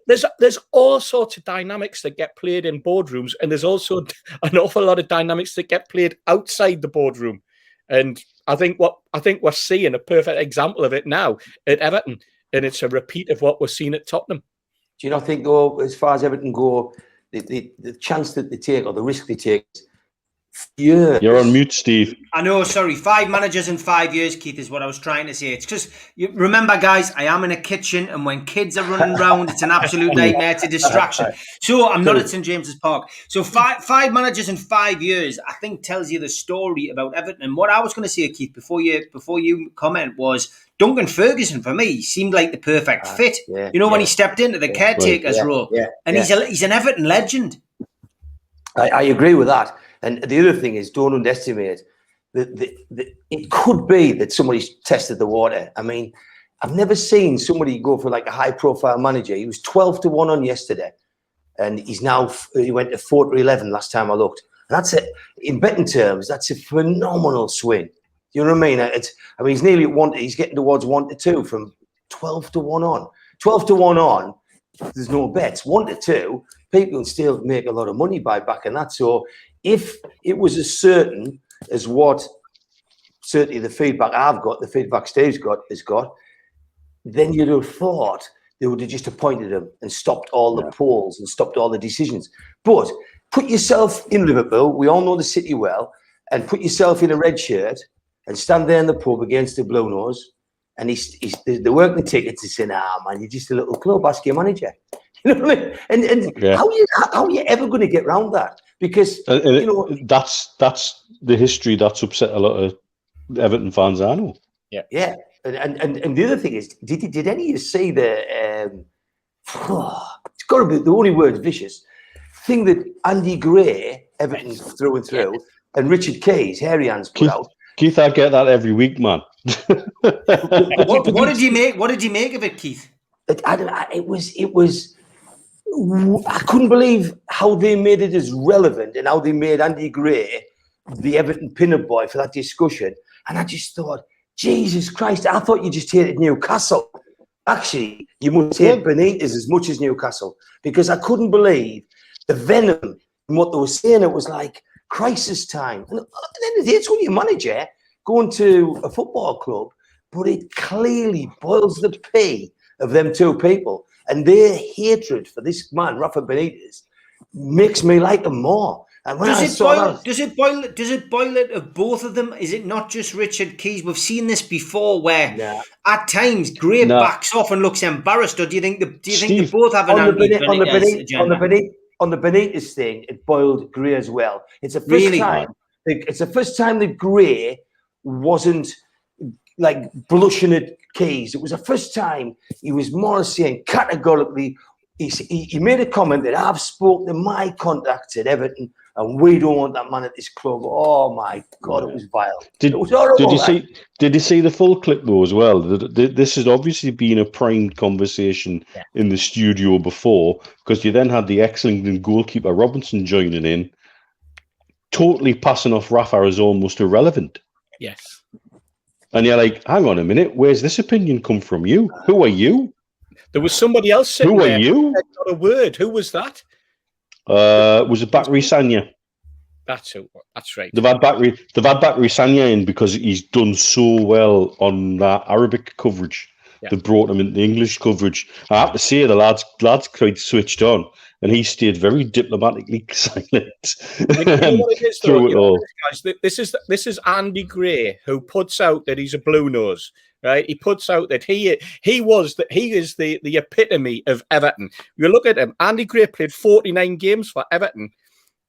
there's all sorts of dynamics that get played in boardrooms, and there's also an awful lot of dynamics that get played outside the boardroom. And I think we're seeing a perfect example of it now at Everton, and it's a repeat of what we're seeing at Tottenham. Do you not think, though, as far as Everton go, the chance that they take or the risk they take is years? You're on mute, Steve. I know, sorry. 5 managers in 5 years, Keith, is what I was trying to say. It's because, remember, guys, I am in a kitchen, and when kids are running around, it's an absolute nightmare. It's a distraction. So I'm not at St James's Park. So five managers in 5 years, I think, tells you the story about Everton. And what I was going to say, Keith, before you comment, was Duncan Ferguson, for me, seemed like the perfect fit. Yeah, when he stepped into the caretaker's role. And he's an Everton legend. I agree with that. And the other thing is, don't underestimate it could be that somebody's tested the water. I mean, I've never seen somebody go for like a high-profile manager. He was 12-1 on yesterday, and he went to 4-11 last time I looked. And that's it. In betting terms, that's a phenomenal swing. You know what I mean? He's nearly at 1. He's getting towards 1-2 from 12-1 on. 12-1 on. There's no bets. 1-2, people can still make a lot of money by backing that. So if it was as certain as what certainly the feedback I've got, the feedback Steve's has got, then you'd have thought they would have just appointed him and stopped all the polls and stopped all the decisions. But put yourself in Liverpool. We all know the city well, and put yourself in a red shirt and stand there in the pub against the Blue Nose, and they're working the tickets and saying, man, you're just a little club, ask your manager. You know what I mean? And how are you ever going to get around that? Because, that's the history that's upset a lot of Everton fans, I know. Yeah. Yeah. And the other thing is, did any of you see the, it's got to be the only word vicious, thing that Andy Gray, Everton through and through, and Richard Keys, Hairy Hands, put out? Keith, I get that every week, man. What did you make? What did you make of it, Keith? It was. I couldn't believe how they made it as relevant and how they made Andy Gray the Everton pin-up boy for that discussion. And I just thought, Jesus Christ! I thought you just hated Newcastle. Actually, you must hate Benitez as much as Newcastle, because I couldn't believe the venom in what they were saying. It was like crisis time. And at the end of the day, it's only a manager going to a football club, but it clearly boils the pee of them two people. And their hatred for this man, Rafa Benitez, makes me like him more. And when does it boil it of both of them? Is it not just Richard Keys? We've seen this before, where at times Gray backs off and looks embarrassed. Or do you think they both have an Benitez agenda? On the Benitez thing, it boiled Gray as well. It's the first time. It's the first time that Gray wasn't like blushing at Keys. It was the first time he was more saying categorically. He made a comment that I've spoken to my contacts at Everton, and we don't want that man at this club. Oh my God, it was vile. It was horrible. Did you see the full clip though as well? This has obviously been a primed conversation in the studio before, because you then had the excellent goalkeeper Robinson joining in, totally passing off Rafa as almost irrelevant. Yes. And you're like, hang on a minute, where's this opinion come from you? Who are you? There was somebody else sitting there. Who are you? Not a word. Who was that? Was it Bakary Sagna? That's right. They've had Bakary Sagna in because he's done so well on that Arabic coverage. Yeah. They brought him into English coverage. I have to say the lad's quite switched on, and he stayed very diplomatically silent You know what it is, though? through it all. Guys, this is Andy Gray, who puts out that he's a blue nose, right? He puts out that he is the epitome of Everton. You look at him. Andy Gray played 49 games for Everton.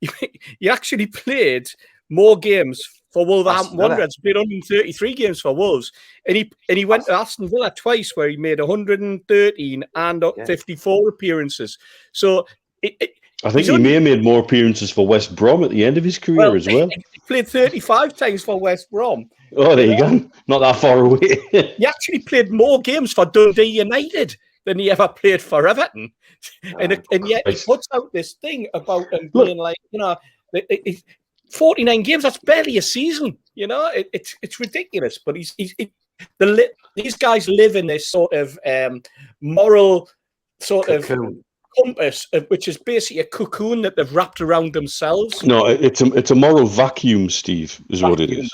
He actually played more games for Wolverhampton Wanderers. Played 133 games for Wolves, and he went to Aston Villa twice, where he made 113 and 54 appearances. So I think he may have made more appearances for West Brom at the end of his career as well. He played 35 times for West Brom. Oh, there you go. Not that far away. He actually played more games for Dundee United than he ever played for Everton. And yet he puts out this thing about him being like, 49 games, that's barely a season. It's ridiculous. But these guys live in this sort of moral sort of compass, which is basically a cocoon that they've wrapped around themselves. No, it's a moral vacuum, Steve, is what it is.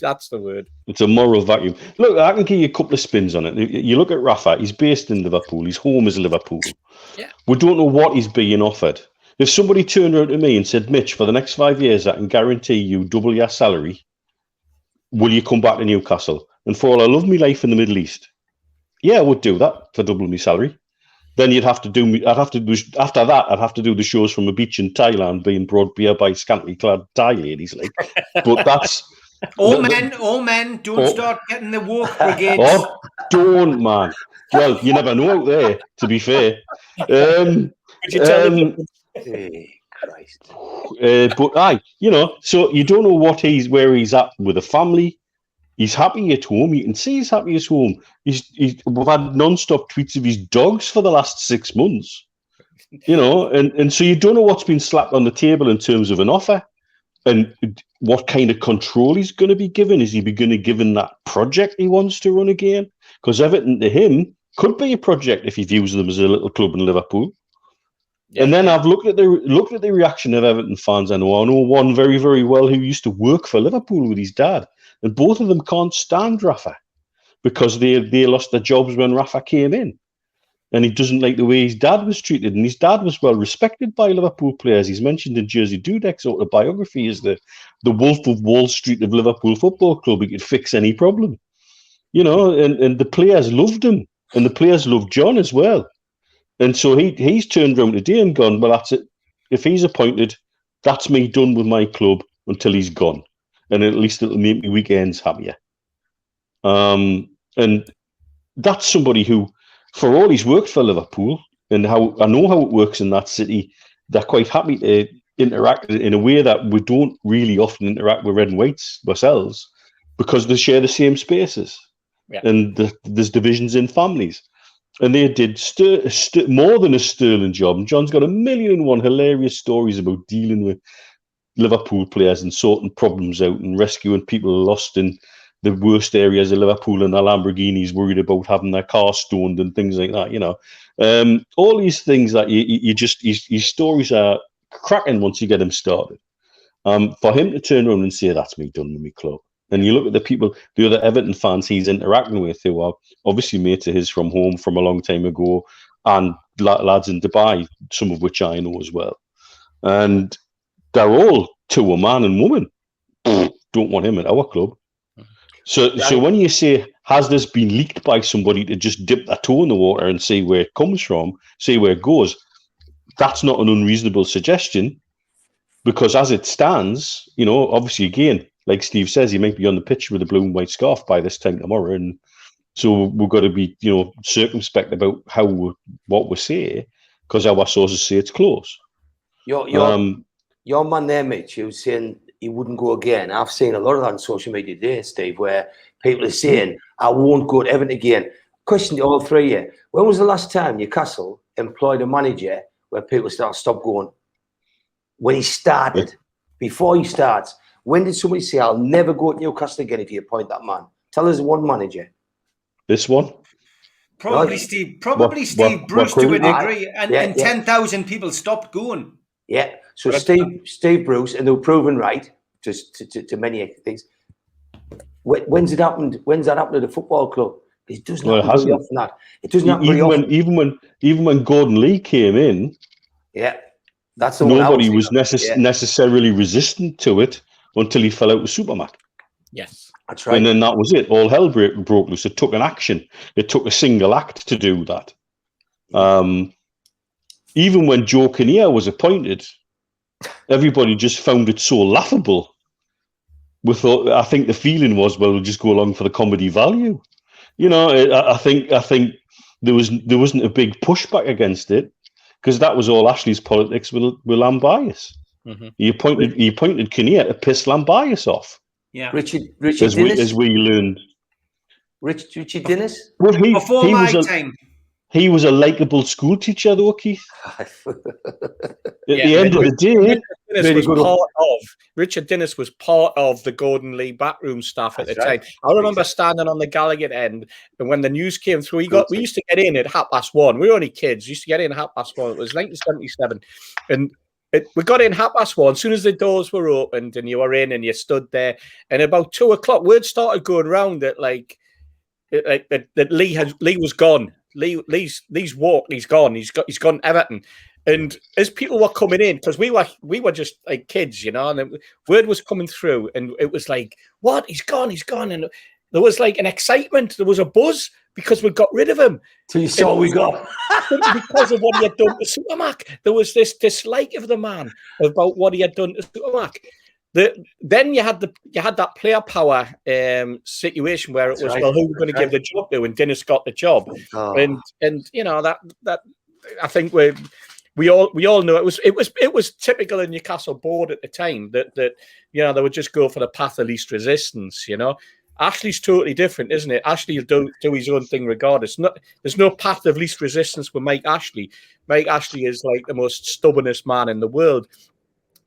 That's the word. It's a moral vacuum. Look, I can give you a couple of spins on it. You look at Rafa, he's based in Liverpool. His home is Liverpool. Yeah. We don't know what he's being offered. If somebody turned around to me and said, Mitch, for the next 5 years, I can guarantee you double your salary, will you come back to Newcastle? And for all I love my life in the Middle East, yeah, I would do that for double my salary. Then I'd have to do the shows from a beach in Thailand being brought beer by scantily clad Thai ladies. But that's... All men, don't start getting the woke brigades. Oh, don't, man. Well, you never know out there, to be fair. So you don't know where he's at with the family. He's happy at home. You can see he's happy at home. We've had non-stop tweets of his dogs for the last 6 months. And so you don't know what's been slapped on the table in terms of an offer. And what kind of control he's going to be given? Is he going to be given that project he wants to run again? Because Everton to him could be a project if he views them as a little club in Liverpool. Yeah, and then I've looked at the reaction of Everton fans. I know one very, very well who used to work for Liverpool with his dad, and both of them can't stand Rafa because they lost their jobs when Rafa came in. And he doesn't like the way his dad was treated. And his dad was well respected by Liverpool players. He's mentioned in Jersey Dudek's autobiography as the Wolf of Wall Street of Liverpool Football Club. He could fix any problem. And the players loved him. And the players loved John as well. And so he's turned around today and gone, well, that's it. If he's appointed, that's me done with my club until he's gone. And at least it'll make me weekends happier. And that's somebody who, for all he's worked for Liverpool and how I know how it works in that city, they're quite happy to interact in a way that we don't really often interact with red and whites ourselves because they share the same spaces. Yeah. And there's divisions in families. And they did more than a sterling job. And John's got 1,000,001 hilarious stories about dealing with Liverpool players and sorting problems out and rescuing people lost in the worst areas of Liverpool, and their Lamborghinis worried about having their car stoned and things like that. All these things that his stories are cracking once you get him started. For him to turn around and say, that's me done with my club. And you look at the other Everton fans he's interacting with, who are obviously mates of his from home from a long time ago, and lads in Dubai, some of which I know as well. And they're all to a man and woman. Don't want him at our club. So when you say, has this been leaked by somebody to just dip their toe in the water and see where it comes from, see where it goes, that's not an unreasonable suggestion, because as it stands, obviously, again, like Steve says, he might be on the pitch with a blue and white scarf by this time tomorrow, and so we've got to be, circumspect about what we say, because our sources say it's close. Your man there, Mitch, who's saying he wouldn't go again. I've seen a lot of that on social media today, Steve, where people are saying, I won't go to Everton again. Question to all three of you. When was the last time Newcastle employed a manager where people stop going? When he started, before he starts. When did somebody say, I'll never go to Newcastle again if you appoint that man? Tell us one manager. This one? Probably Steve Bruce to a degree, and 10,000 people stopped going. Yeah. So Steve Bruce, and they were proven right just to many things. When's it happened? When's that happened at a football club? It doesn't happen very often. That it doesn't happen very often. Even when Gordon Lee came in, that's the nobody was necessarily resistant to it until he fell out with Supermac. Yes, that's right. And then that was it. All hell broke loose. It took an action. It took a single act to do that. Even when Joe Kinnear was appointed, everybody just found it so laughable. I think the feeling was, well, we'll just go along for the comedy value. You know, I think there wasn't a big pushback against it because that was all Ashley's politics with Lambias. Mm-hmm. He appointed Kinnear to piss Lambias off. Yeah, Richard Dennis, as we learned. Richard Dennis. Well, before my time. He was a likable school teacher, though, Keith. At the end of the day, Richard Dennis was part of the Gordon Lee backroom staff at the time. I remember standing on the Gallagher end, and when the news came through, we used to get in at 1:30. We were only kids. We used to get in at 1:30. It was 1977, and we got in 1:30. As soon as the doors were opened, and you were in, and you stood there, and about 2:00, word started going round that that Lee was gone. Lee's walked. He's gone. He's gone to Everton. And as people were coming in, because we were just like kids, you know, and the word was coming through, and it was like, what? He's gone. And there was like an excitement. There was a buzz because we got rid of him. So you saw we got because of what he had done to Supermac. There was this dislike of the man about what he had done to Supermac. Then you had that player power situation where it was, well, who we're going to give the job to, and Dennis got the job, and you know that I think we all know it was typical in Newcastle board at the time that you know they would just go for the path of least resistance. You know, Ashley's totally different, isn't it? Ashley will do his own thing regardless. There's no path of least resistance with Mike Ashley. Mike Ashley is like the most stubbornest man in the world.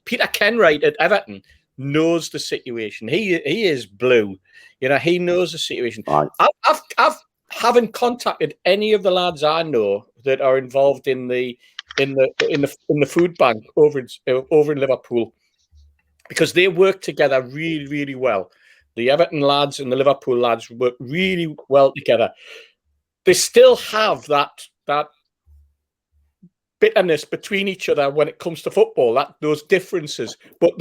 Peter Kenwright at Everton knows the situation. He is blue. You know, he knows the situation. Right. I've haven't contacted any of the lads I know that are involved in the food bank over in Liverpool, because they work together really, really well. The Everton lads and the Liverpool lads work really well together. They still have that bitterness between each other when it comes to football, those differences, but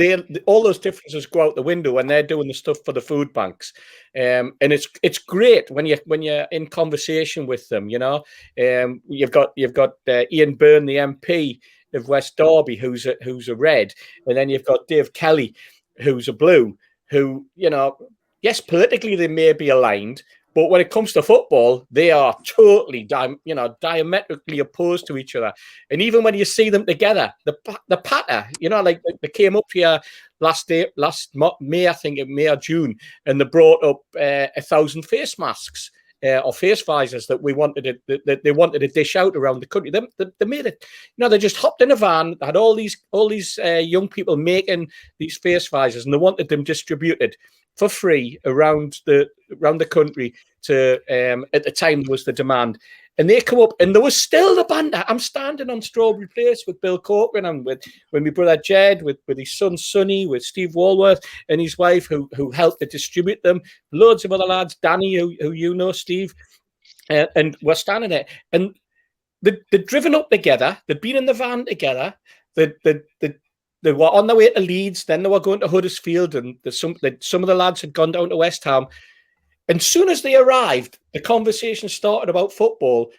all those differences go out the window when they're doing the stuff for the food banks, and it's great when you're in conversation with them. You know, you've got Ian Byrne, the MP of West Derby, who's a red, and then you've got Dave Kelly, who's a blue. Who, you know, yes, politically they may be aligned, but when it comes to football, they are totally, diametrically opposed to each other. And even when you see them together, the patter, you know, like they came up here last May, I think, May or June, and they brought up 1,000 face masks or face visors that they wanted to dish out around the country. They made it, you know, they just hopped in a van, had all these young people making these face visors, and they wanted them distributed for free around the country to at the time was the demand. And they come up, and there was still the banter. I'm standing on Strawberry Place with Bill Corcoran and with my brother Jed, with his son Sonny, with Steve Walworth and his wife who helped to distribute them. Loads of other lads, Danny, who you know, Steve, and we're standing there. And they'd driven up together. They'd been in the van together. They were on their way to Leeds. Then they were going to Huddersfield, and some of the lads had gone down to West Ham. And soon as they arrived, the conversation started about football.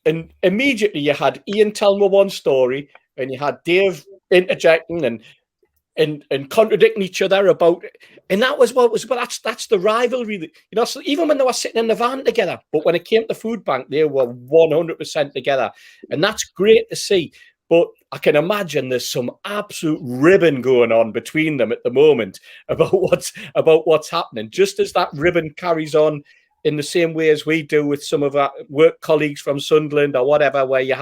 And immediately you had Ian telling me one story, and you had Dave interjecting and contradicting each other about it. And that was what was, but that's the rivalry. You know, so even when they were sitting in the van together, but when it came to food bank, they were 100% together. And that's great to see. But I can imagine there's some absolute ribbon going on between them at the moment about what's happening. Just as that ribbon carries on in the same way as we do with some of our work colleagues from Sunderland or whatever, where you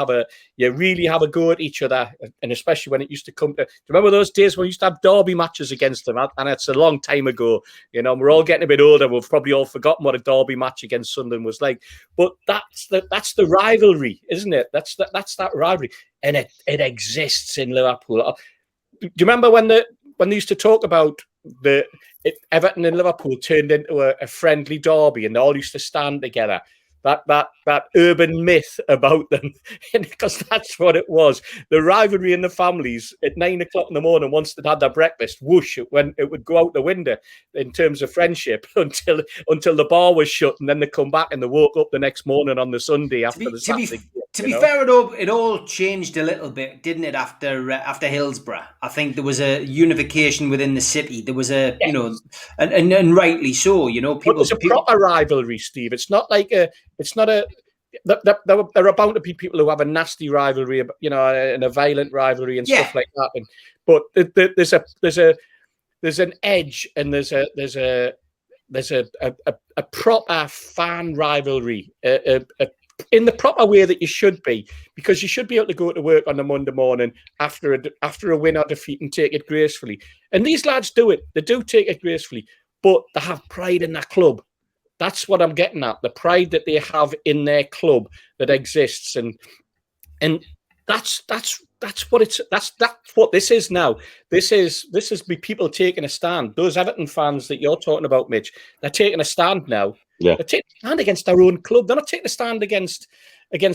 really have a go at each other, and especially when it used to come to. Do you remember those days when we used to have derby matches against them? And it's a long time ago. You know, we're all getting a bit older. We've probably all forgotten what a derby match against Sunderland was like. But that's the rivalry, isn't it? That's that rivalry, and it exists in Liverpool. you remember when they used to talk about Everton and Liverpool turned into a friendly derby, and they all used to stand together? That urban myth about them, because that's what it was. The rivalry in the families at 9 o'clock in the morning, once they'd had their breakfast, whoosh, it would go out the window in terms of friendship until the bar was shut, and then they come back and they woke up the next morning on the Sunday after the Saturday. To be fair, it all changed a little bit, didn't it? After Hillsborough, I think there was a unification within the city. There was and rightly so. People. It's a proper rivalry, Steve. It's not like there are bound to be people who have a nasty rivalry, and a violent rivalry and stuff like that. But there's an edge, and there's a proper fan rivalry, in the proper way that you should be, because you should be able to go to work on a Monday morning after a win or defeat and take it gracefully. And these lads do it. They do take it gracefully, but they have pride in their club. That's what I'm getting at. The pride that they have in their club that exists, and that's what this is now. This is people taking a stand. Those Everton fans that you're talking about, Mitch, they're taking a stand now. Yeah. They're taking a stand against their own club. They're not taking a stand against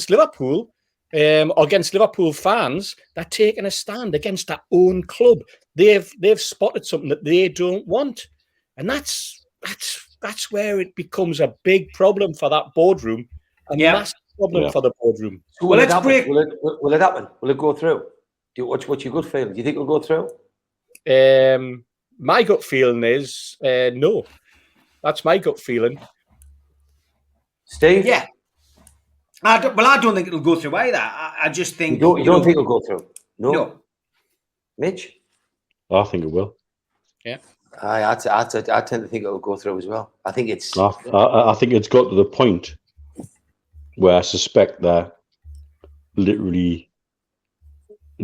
Liverpool or against Liverpool fans. They're taking a stand against their own club. They've spotted something that they don't want, and that's where it becomes a big problem for that boardroom. A massive problem for the boardroom. So will it happen? Will it happen? Will it go through? What's your gut feeling? Do you think it'll go through? My gut feeling is no. That's my gut feeling. Steve? Yeah. I don't think it'll go through either. I just think... You don't think it'll go through? No. Mitch? I think it will. Yeah. I tend to think it'll go through as well. I think it's... I think it's got to the point where I suspect they're literally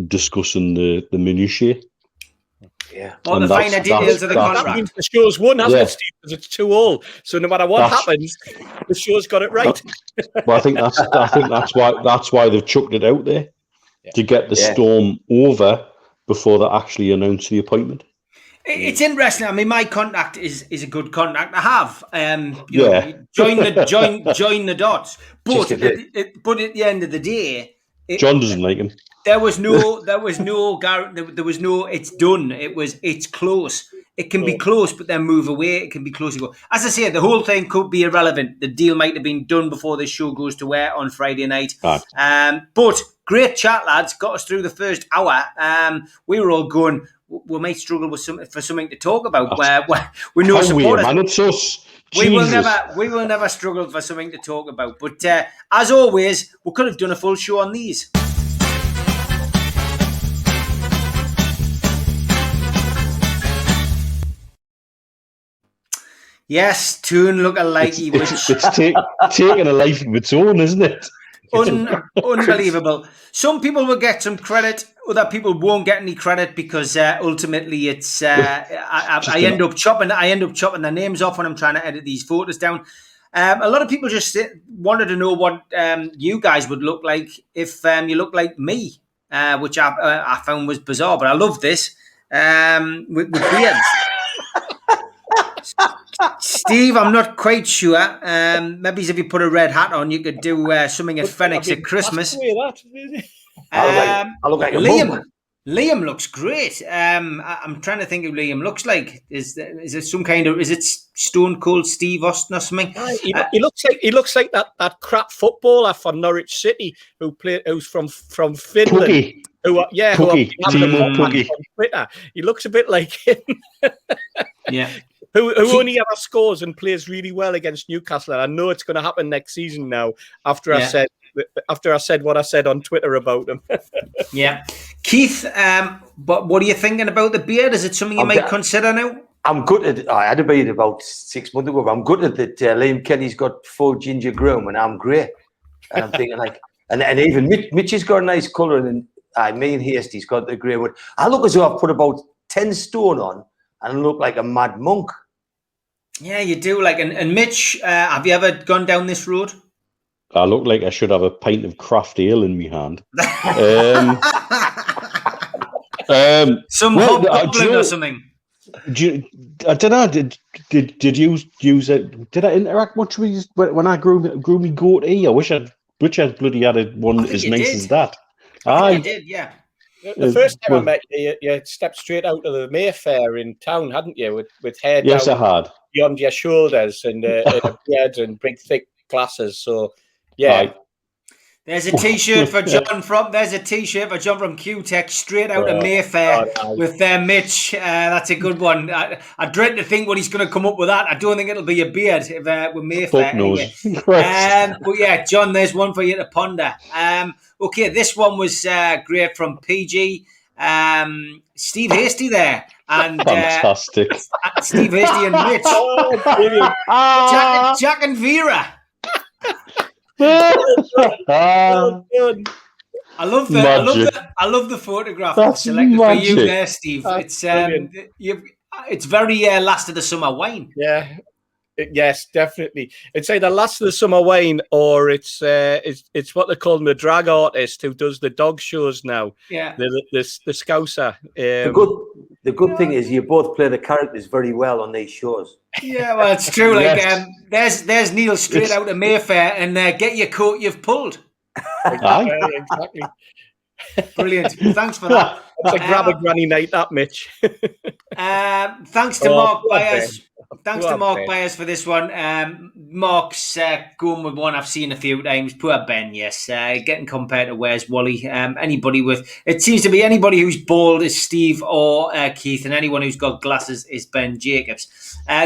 discussing the minutiae. Yeah. All the finer details of the contract. That means the show's won, hasn't it, Steve? Because it's 2-2. So no matter what happens, the show's got it right. Well, I think that's why they've chucked it out there to get the storm over before they actually announce the appointment. It's interesting. I mean, my contact is a good contact to have. Join the dots. But at the end of the day, John doesn't like him. There was no. It's done. It's close. It can be close, but then move away. It can be close. As I say, the whole thing could be irrelevant. The deal might have been done before this show goes to air on Friday night. But great chat, lads. Got us through the first hour. We were all going, we might struggle with for something to talk about. We're no supporters. Man, it's us. We will never struggle for something to talk about. But as always, we could have done a full show on these. Yes, Toon look-alike. It's taking a life of its own, isn't it? Unbelievable. Some people will get some credit, other people won't get any credit because ultimately it's I end up chopping their names off when I'm trying to edit these photos down. A lot of people just wanted to know what you guys would look like if you look like me, which I found was bizarre, but I love this with beards. Steve, I'm not quite sure. Maybe if you put a red hat on, you could do something at Phoenix at Christmas. I look like a Liam. Liam looks great. I'm trying to think of Liam looks like. Is it some kind of? Is it Stone Cold Steve Austin or something? He looks like that crap footballer for Norwich City who's from Finland. Puggy. Puggy. Twitter. He looks a bit like him. Yeah. Who only ever scores and plays really well against Newcastle. And I know it's going to happen next season now. After I said what I said on Twitter about him. Yeah, Keith. But what are you thinking about the beard? Is it something you might consider now? I'm gutted. I had a beard about 6 months ago, but I'm gutted that Liam Kenny's got full ginger groom and I'm grey. And I'm thinking and even Mitch has got a nice colour, and me and Hasty's got the grey one. I look as though I've put about 10 stone on and I look like a mad monk. Yeah, you do. And Mitch, have you ever gone down this road? I look like I should have a pint of craft ale in my hand. Some hobgoblin or something. I don't know. Did you use it? Did I interact much with you when I grew me goatee? I wish I'd bloody had one as nice as that. I think you did, yeah. The first time I met you, you stepped straight out of the Mayfair in town, hadn't you? With hair yes, down I had. beyond your shoulders and a beard and big thick glasses. So yeah. There's a T-shirt for John from Q-Tech, straight out of Mayfair with Mitch. That's a good one. I dread to think what he's going to come up with that. I don't think it'll be a beard with Mayfair. Anyway. But yeah, John, there's one for you to ponder. Okay, this one was great from PG. Steve Hasty there. And fantastic. Steve Hasty and Mitch. Jack and Vera. I love the photograph That's selected magic. for you there, Steve. It's very last of the summer wine. Yeah, yes, definitely. It's either last of the summer wine or it's what they call the drag artist who does the dog shows now. Yeah, the Scouser. The good thing is you both play the characters very well on these shows. Yeah, well, it's true. Like, there's Neil straight out of Mayfair, and get your coat you've pulled. Exactly. Brilliant. Thanks for that. It's a grab a granny night, that Mitch. Thanks to Mark Byers. Thanks to Mark Byers for this one. Mark's going with one I've seen a few times. Poor Ben, yes. Getting compared to Where's Wally. It seems to be anybody who's bald is Steve or Keith, and anyone who's got glasses is Ben Jacobs.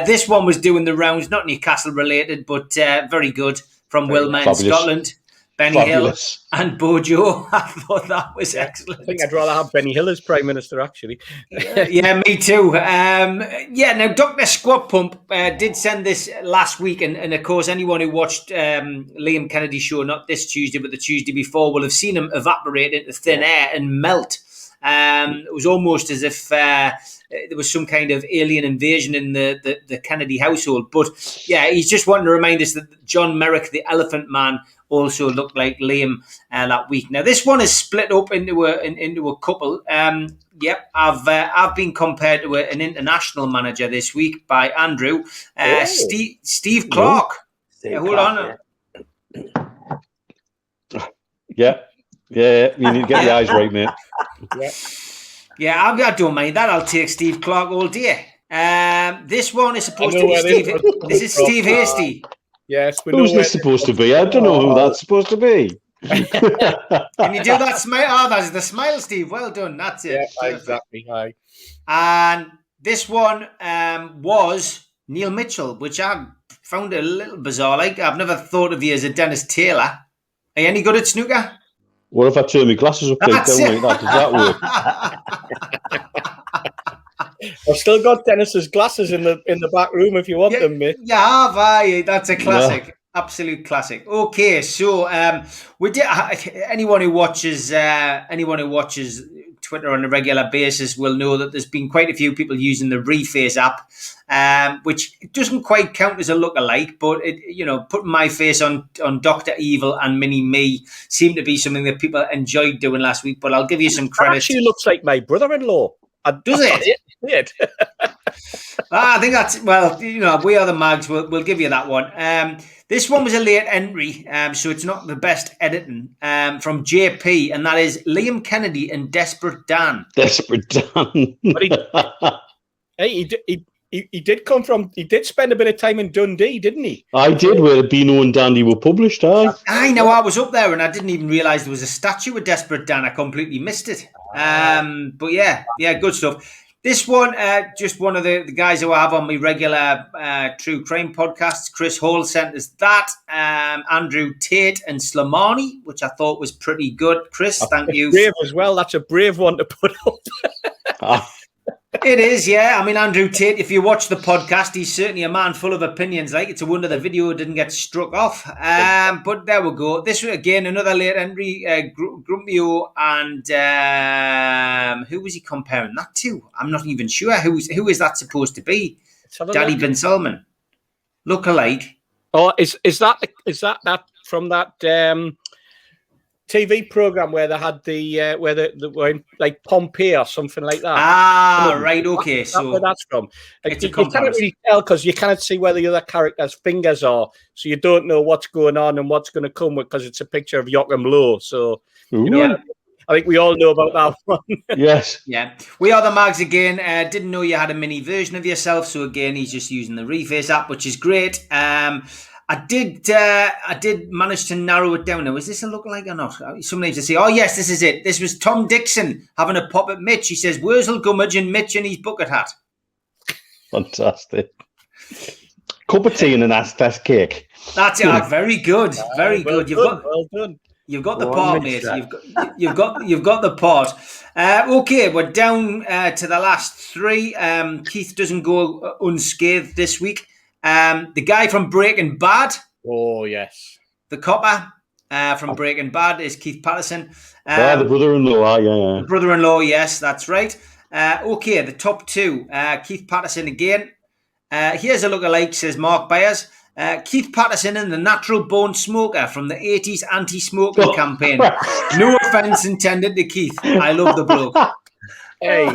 This one was doing the rounds, not Newcastle related, but very good from Wilmer in Scotland. Benny Hill and Bojo. I thought that was excellent. I think I'd rather have Benny Hill as Prime Minister, actually. Yeah, me too. Now, Dr. Squat Pump did send this last week, and of course, anyone who watched Liam Kennedy's show, not this Tuesday, but the Tuesday before, will have seen him evaporate into thin air and melt. It was almost as if there was some kind of alien invasion in the Kennedy household. But yeah, he's just wanting to remind us that John Merrick, the Elephant Man, also looked like Liam that week. Now, this one is split up into a couple. I've been compared to an international manager this week by Andrew. Steve Clark. Hold on. Yeah, you need to get the eyes right, mate. Yeah, I don't mind that. I'll take Steve Clark all day. This one is supposed to be Steve. This is Steve Hasty. Yes, who's this supposed to be? I don't know who that's supposed to be. Can you do that smile? Oh, that's the smile, Steve. Well done. That's it. Yeah, exactly. Hi. And this one was Neil Mitchell, which I found a little bizarre. Like, I've never thought of you as a Dennis Taylor. Are you any good at snooker? What if I turn my glasses up like that? Does that work? I've still got Dennis's glasses in the back room if you want them, mate. Yeah, that's a classic. Yeah. Absolute classic. Okay, so we did. Anyone who watches Twitter on a regular basis will know that there's been quite a few people using the Reface app, which doesn't quite count as a lookalike, but putting my face on Dr. Evil and Mini Me seemed to be something that people enjoyed doing last week. But I'll give you some credit. It actually looks like my brother-in-law. Does it? I think that's, we are the mags. We'll give you that one. This one was a late entry, so it's not the best editing, from JP, and that is Liam Kennedy and Desperate Dan. Desperate Dan. But he did come from, he did spend a bit of time in Dundee, didn't he? I did, where Beano and Dandy were published, I know, I was up there and I didn't even realise there was a statue of Desperate Dan. I completely missed it. But yeah, good stuff. This one, just one of the guys who I have on my regular true crime podcasts, Chris Hall, sent us that. Andrew Tate and Slimani, which I thought was pretty good. Chris, thank you. Brave as well. That's a brave one to put up. It is, yeah. I mean, Andrew Tate, if you watch the podcast, he's certainly a man full of opinions. Like, it's a wonder the video didn't get struck off. But there we go. This was, again, another late entry. Grumpio and who was he comparing that to? I'm not even sure. Who is that supposed to be? Daddy Ben Solomon. Look-alike. Oh, is that from that TV program where they had the where they were in, like Pompeii or something like that. Ah, right, okay. That's where So that's from. it's You a cannot comparison. really tell because you cannot see where the other character's fingers are, so you don't know what's going on and what's going to come because it's a picture of Joachim Low. So you know, Yeah. I think we all know about that one. Yes. Yeah, we are the Mags again. Didn't know you had a mini version of yourself, so again, he's just using the Reface app, which is great. I did manage to narrow it down. Now, is this a lookalike or not? Somebody to say, oh yes, this is it. This was Tom Dixon having a pop at Mitch. He says, Wurzel Gummidge and Mitch in his bucket hat. Fantastic. Cup of tea and an Aztec cake. That's it. Very good. Very good. Well done. You've got the part, mate. You've got the part. Okay, we're down to the last three. Keith doesn't go unscathed this week. The guy from Breaking Bad. Oh yes. The copper from Breaking Bad is Keith Patterson. The brother-in-law. Yeah. The brother-in-law. Yes, that's right. Okay, the top two. Keith Patterson again. Here's a lookalike, says Mark Byers. Keith Patterson and the Natural Born Smoker from the 80s anti-smoking campaign. No offence intended to Keith. I love the bloke. Hey.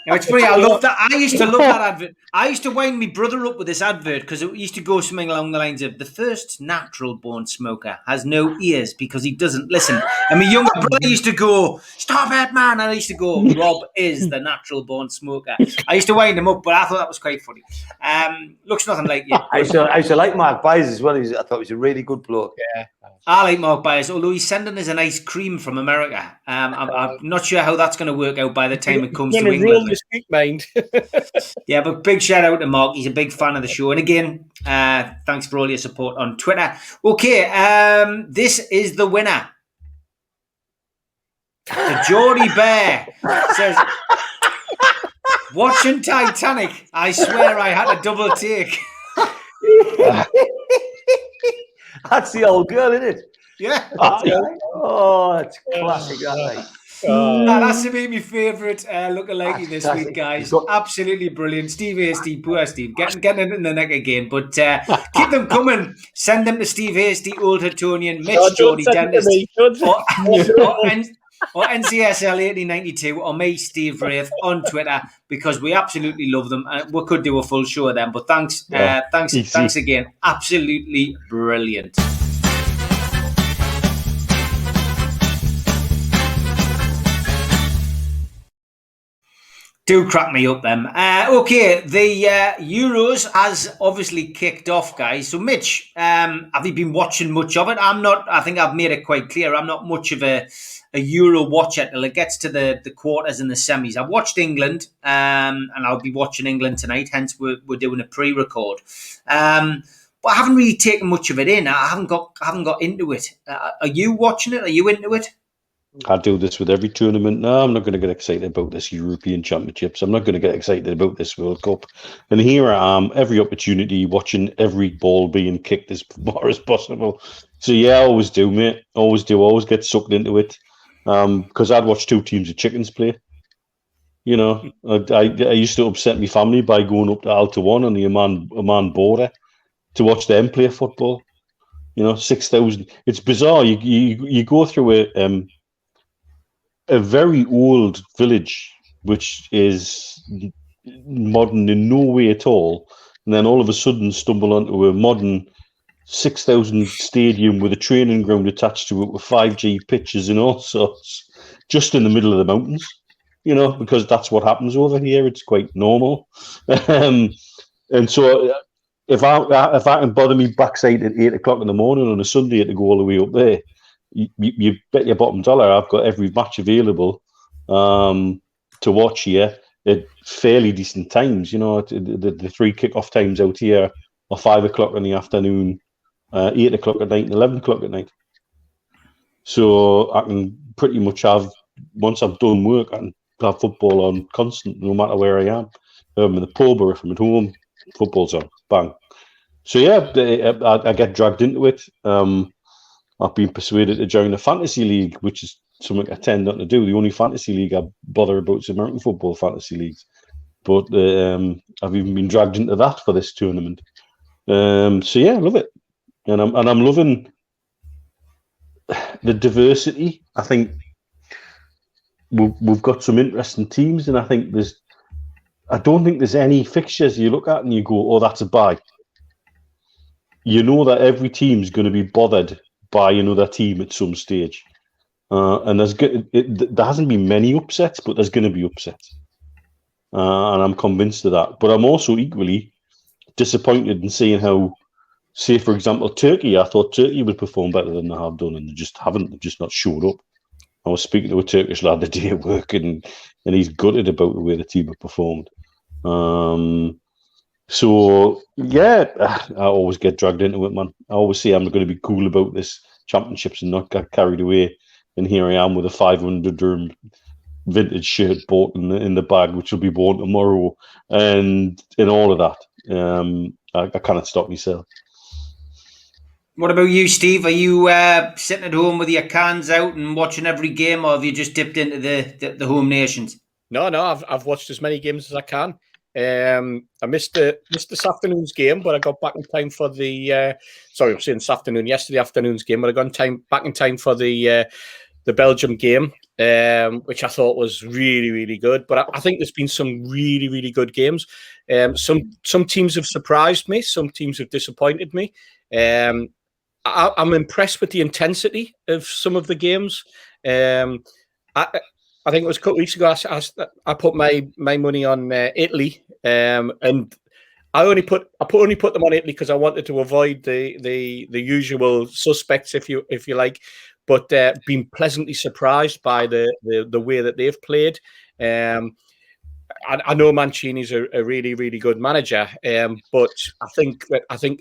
Now, it's funny, I love that. I used to love that advert. I used to wind my brother up with this advert because it used to go something along the lines of the first natural born smoker has no ears because he doesn't listen. And my younger brother used to go, stop it, man. And I used to go, Rob is the natural born smoker. I used to wind him up, but I thought that was quite funny. Looks nothing like you. I used to like Mark Byers as well. I thought he was a really good bloke. Yeah. I like Mark Byers, although he's sending us a nice cream from America. I'm not sure how that's going to work out by the time it comes to England. Roll your street mind. Yeah, but big shout out to Mark. He's a big fan of the show. And again, thanks for all your support on Twitter. Okay, this is the winner. The Geordie Bear says, watching Titanic, I swear I had a double take. That's the old girl, isn't it? Yeah. Oh, it's classic, that That's to be my favourite lookalike this fantastic. week, guys. Absolutely brilliant. Steve Hasty, poor Steve, getting it in the neck again. But keep them coming. Send them to Steve Hasty, Old Hatonian, Mitch, Geordie Dentist, or NCSL 1892, or me, Steve Wraith, on Twitter, because we absolutely love them. We could do a full show of them, but thanks again. Absolutely brilliant. Do crack me up, them. Okay, the Euros has obviously kicked off, guys. So, Mitch, have you been watching much of it? I'm not. I think I've made it quite clear. I'm not much of a Euro watcher till it gets to the quarters and the semis. I've watched England, and I'll be watching England tonight. Hence, we're doing a pre-record. But I haven't really taken much of it in. I haven't got into it. Are you watching it? Are you into it? I do this with every tournament. No, I'm not going to get excited about this European Championships. I'm not going to get excited about this World Cup. And here I am, every opportunity, watching every ball being kicked as far as possible. So yeah, I always do, mate. Always do. Always get sucked into it. Because I'd watch two teams of chickens play. You know, I used to upset my family by going up to Alta 1 on the Oman border to watch them play football. You know, 6,000. It's bizarre. You go through a very old village, which is modern in no way at all, and then all of a sudden stumble onto a modern 6,000 stadium with a training ground attached to it with 5G pitches and all sorts, just in the middle of the mountains, you know, because that's what happens over here. It's quite normal. And so if I can bother me backside at 8 o'clock in the morning on a Sunday to go all the way up there, you bet your bottom dollar I've got every match available to watch here at fairly decent times. You know, the three kick-off times out here are 5 o'clock in the afternoon, 8 o'clock at night, and 11 o'clock at night. So I can pretty much have, once I've done work, I can have football on constant, no matter where I am. In the pub or if I'm at home, football's on, bang. So yeah, I get dragged into it. I've been persuaded to join a fantasy league, which is something I tend not to do. The only fantasy league I bother about is American football fantasy leagues. But I've even been dragged into that for this tournament. So yeah, I love it, and I'm loving the diversity. I think we've got some interesting teams, and I don't think there's any fixtures you look at and you go, "Oh, that's a bye." You know that every team's going to be bothered by another team at some stage, and there hasn't been many upsets, but there's going to be upsets, and I'm convinced of that. But I'm also equally disappointed in seeing how, say, for example, Turkey. I thought Turkey would perform better than they have done, and they just haven't. They've just not showed up. I was speaking to a Turkish lad the day at work, and he's gutted about the way the team have performed. So yeah, I always get dragged into it, man. I always say I'm going to be cool about this championships and not get carried away. And here I am with a 500 dirham vintage shirt bought in the bag, which will be worn tomorrow, and all of that. I cannot stop myself. What about you, Steve? Are you sitting at home with your cans out and watching every game, or have you just dipped into the home nations? No, I've watched as many games as I can. I missed this afternoon's game, but I got back in time for the. Sorry, I'm saying this afternoon. Yesterday afternoon's game, but I got back in time for the Belgium game, which I thought was really, really good. But I think there's been some really, really good games. Some teams have surprised me. Some teams have disappointed me. I'm impressed with the intensity of some of the games. I think it was a couple of weeks ago I put my money on Italy, and I only put them on Italy because I wanted to avoid the usual suspects, if you like, but been pleasantly surprised by the way that they've played. I know Mancini's a really, really good manager, but I think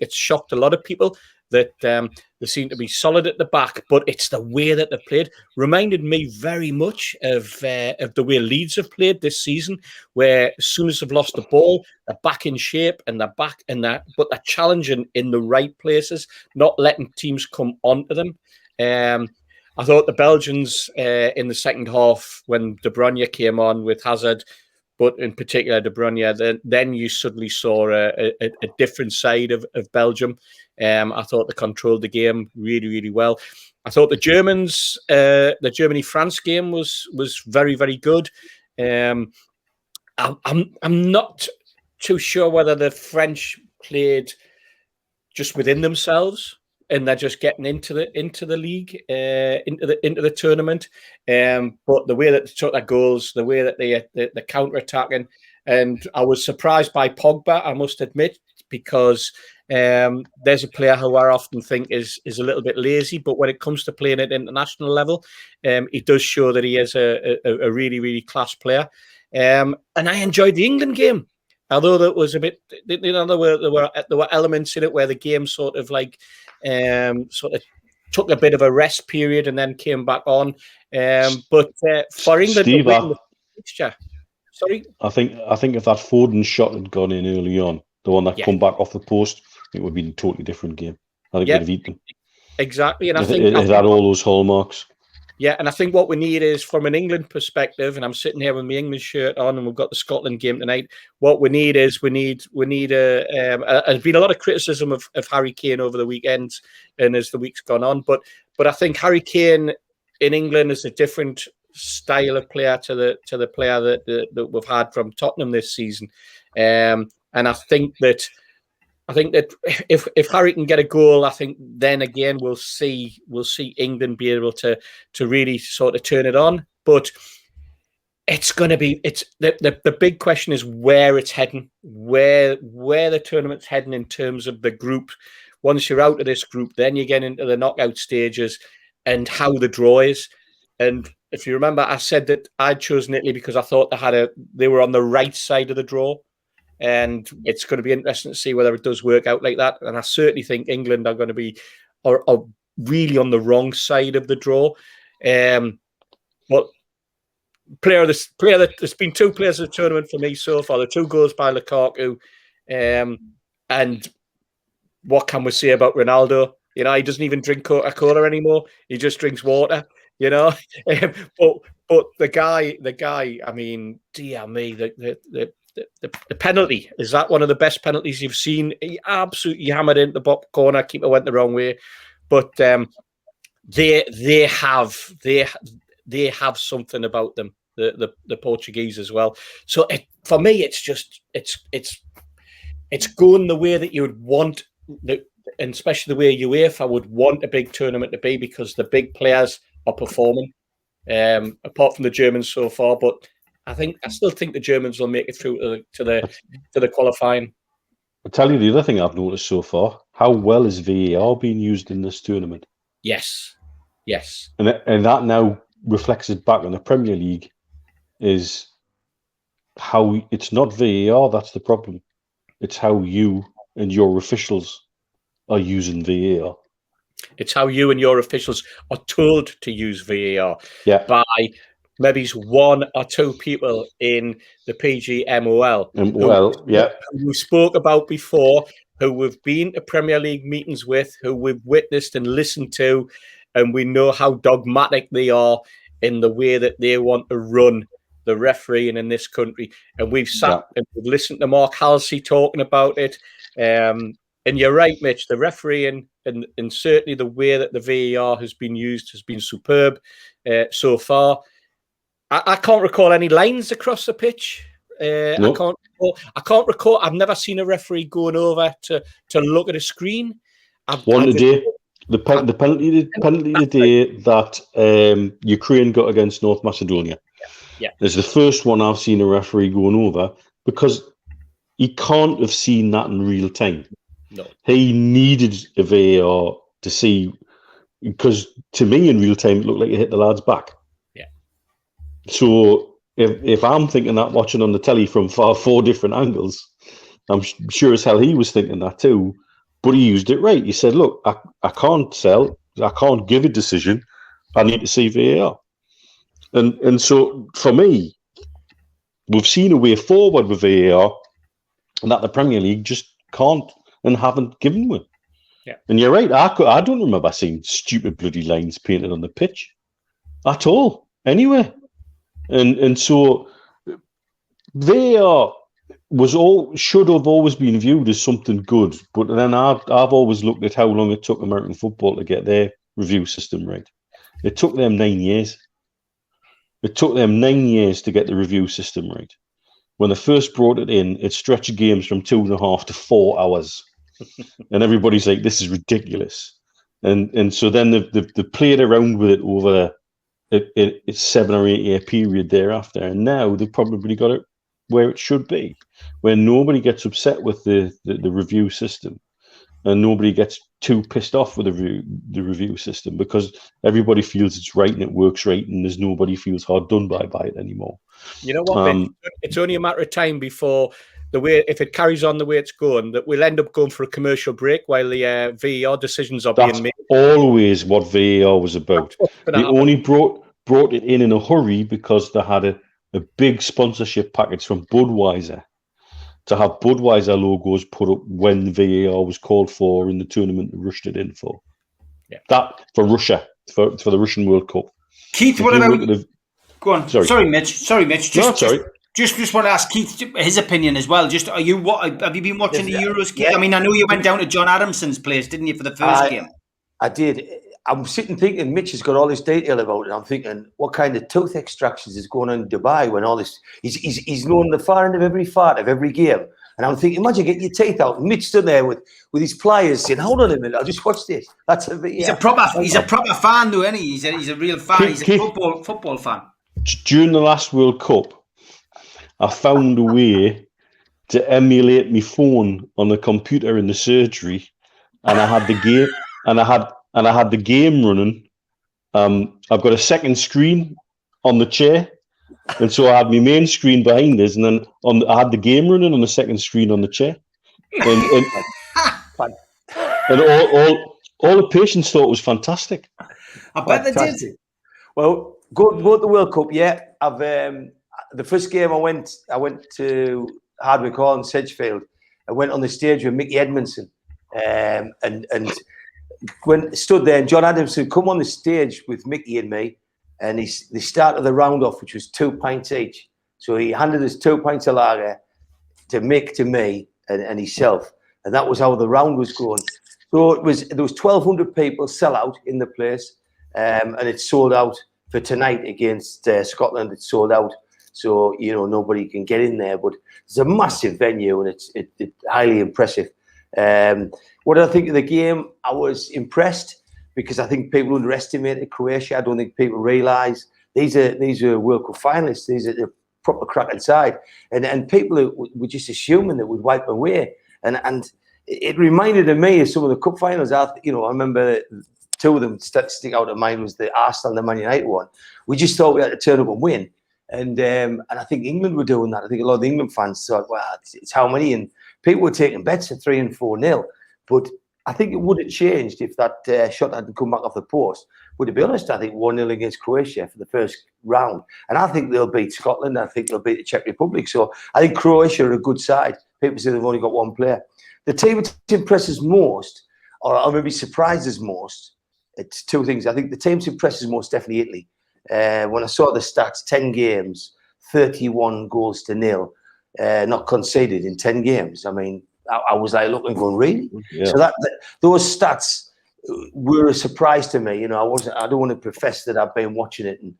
it's shocked a lot of people that they seem to be solid at the back, but it's the way that they've played. Reminded me very much of the way Leeds have played this season, where as soon as they've lost the ball, they're back in shape and they're back in that, but they're challenging in the right places, not letting teams come onto them. I thought the Belgians in the second half, when De Bruyne came on with Hazard, but in particular De Bruyne, then you suddenly saw a different side of Belgium. I thought they controlled the game really, really well. I thought the Germany-France game was very, very good. I'm not too sure whether the French played just within themselves and they're just getting into the league, into the tournament. But the way that they took their goals, the way that the counter-attacking, and I was surprised by Pogba, I must admit, because there's a player who I often think is a little bit lazy, but when it comes to playing at international level, he does show that he is a really, really class player. And I enjoyed the England game, although that was a bit, there were elements in it where the game sort of took a bit of a rest period and then came back on. But for England, Steve, the fixture. Sorry, I think if that Foden shot had gone in early on, the one that come back off the post, it would have been a totally different game. I think they'd have eaten. Exactly, and I think it had all those hallmarks. Yeah, and I think what we need is, from an England perspective, and I'm sitting here with my England shirt on, and we've got the Scotland game tonight. What we need is we need there's been a lot of criticism of Harry Kane over the weekend and as the week's gone on, but I think Harry Kane in England is a different style of player to the player that we've had from Tottenham this season, and I think that if Harry can get a goal, I think then again we'll see England be able to really sort of turn it on. But it's going to be the big question is where it's heading, where the tournament's heading in terms of the group. Once you're out of this group, then you get into the knockout stages and how the draw is. And if you remember, I said that I'd chosen Italy because I thought they were on the right side of the draw. And it's going to be interesting to see whether it does work out like that. And I certainly think England are going to be are really on the wrong side of the draw. But there's been two players of the tournament for me so far. The 2 goals by Lukaku. And what can we say about Ronaldo? You know, he doesn't even drink Coca-Cola anymore. He just drinks water. You know, but the guy. I mean, dear me, the penalty, is that one of the best penalties you've seen? He absolutely hammered into the bottom corner. Keeper went the wrong way, but they have something about them, the Portuguese as well. So for me, it's going the way that you would want, and especially the way UEFA would want a big tournament to be, because the big players are performing. Apart from the Germans so far, but I still think the Germans will make it through to the qualifying. I'll tell you the other thing I've noticed so far: how well is VAR being used in this tournament? Yes, and that now reflects it back on the Premier League. Is how it's not VAR that's the problem; it's how you and your officials are using VAR. It's how you and your officials are told to use VAR by maybe one or two people in the PGMOL who we spoke about before, who we've been to Premier League meetings with, who we've witnessed and listened to, and we know how dogmatic they are in the way that they want to run the refereeing in this country. And we've sat and we've listened to Mark Halsey talking about it. And you're right, Mitch, the refereeing and certainly the way that the VAR has been used has been superb so far. I can't recall any lines across the pitch. No. I can't recall. I've never seen a referee going over to look at a screen. One today, the penalty today that Ukraine got against North Macedonia. Yeah. It's the first one I've seen a referee going over, because he can't have seen that in real time. No. He needed a VAR to see, because to me in real time it looked like he hit the lad's back. Yeah. So if I'm thinking that watching on the telly from four different angles, I'm sure as hell he was thinking that too. But he used it right. He said, "Look, I can't give a decision. I need to see VAR." And so for me, we've seen a way forward with VAR that the Premier League just can't and haven't given me. Yeah. And you're right. I don't remember seeing stupid bloody lines painted on the pitch at all. Anyway, and so VAR should have always been viewed as something good. But then I've always looked at how long it took American football to get their review system right. It took them 9 years. It took them 9 years to get the review system right. When they first brought it in, it stretched games from 2.5 to 4 hours. And everybody's like, this is ridiculous. And so then they played around with it over a 7 or 8 year period thereafter. And now they've probably got it where it should be, where nobody gets upset with the review system. And nobody gets too pissed off with the review system, because everybody feels it's right and it works right, and there's nobody feels hard done by it anymore. You know what, Mitch? It's only a matter of time before if it carries on the way it's going, that we'll end up going for a commercial break while the VAR decisions are being made. Always what VAR was about. They only brought it in a hurry because they had a big sponsorship package from Budweiser to have Budweiser logos put up when VAR was called for in the tournament they rushed it in for. Yeah. That for Russia, for the Russian World Cup. Keith, what about... Go on. Sorry, Mitch. Sorry. Just want to ask Keith his opinion as well. Just have you been watching the Euros, Keith? Yeah. I mean, I know you went down to John Adamson's place, didn't you, for the first game? I did. I'm sitting thinking, Mitch has got all this detail about it. I'm thinking, what kind of tooth extractions is going on in Dubai when all this... He's known the far end of every fart of every game. And I'm thinking, imagine getting your teeth out. And Mitch stood there with his pliers saying, hold on a minute, I'll just watch this. That's a bit... He's a proper fan, though, isn't he? He's a real fan. He's a football fan. During the last World Cup, I found a way to emulate my phone on the computer in the surgery, and I had the game, and I had the game running. I've got a second screen on the chair, and so I had my main screen behind us, and then I had the game running on the second screen on the chair, and all the patients thought it was fantastic. I bet they did. Well, go to the World Cup. Yeah, I've the first game I went to Hardwick Hall in Sedgefield. I went on the stage with Mickey Edmondson, and when stood there, and John Adamson come on the stage with Mickey and me, and they started the round off, which was 2 pints each. So he handed us 2 pints of lager to Mick, to me, and himself, and that was how the round was going. So there was 1,200 people sell out in the place, and it's sold out for tonight against Scotland. It's sold out, so nobody can get in there. But it's a massive venue, and it's highly impressive. What did I think of the game? I was impressed because I think people underestimated Croatia. I don't think people realise these are World Cup finalists. These are the proper cracking side, and people were just assuming that we'd wipe away. And it reminded me of some of the cup finals. I remember two of them stick out of mind was the Arsenal and the Man United one. We just thought we had to turn up and win, and I think England were doing that. I think a lot of the England fans thought, well, it's how many, and people were taking bets at 3 and 4-0. But I think it would have changed if that shot hadn't come back off the post. But to be honest, I think 1-0 against Croatia for the first round. And I think they'll beat Scotland. I think they'll beat the Czech Republic. So I think Croatia are a good side. People say they've only got one player. The team that impresses most, or maybe surprises most, it's two things. I think the team that impresses most, definitely Italy. When I saw the stats, 10 games, 31 goals to nil, not conceded in 10 games. I mean, I was like looking, going, really? Yeah. So those stats were a surprise to me. I don't want to profess that I've been watching it, and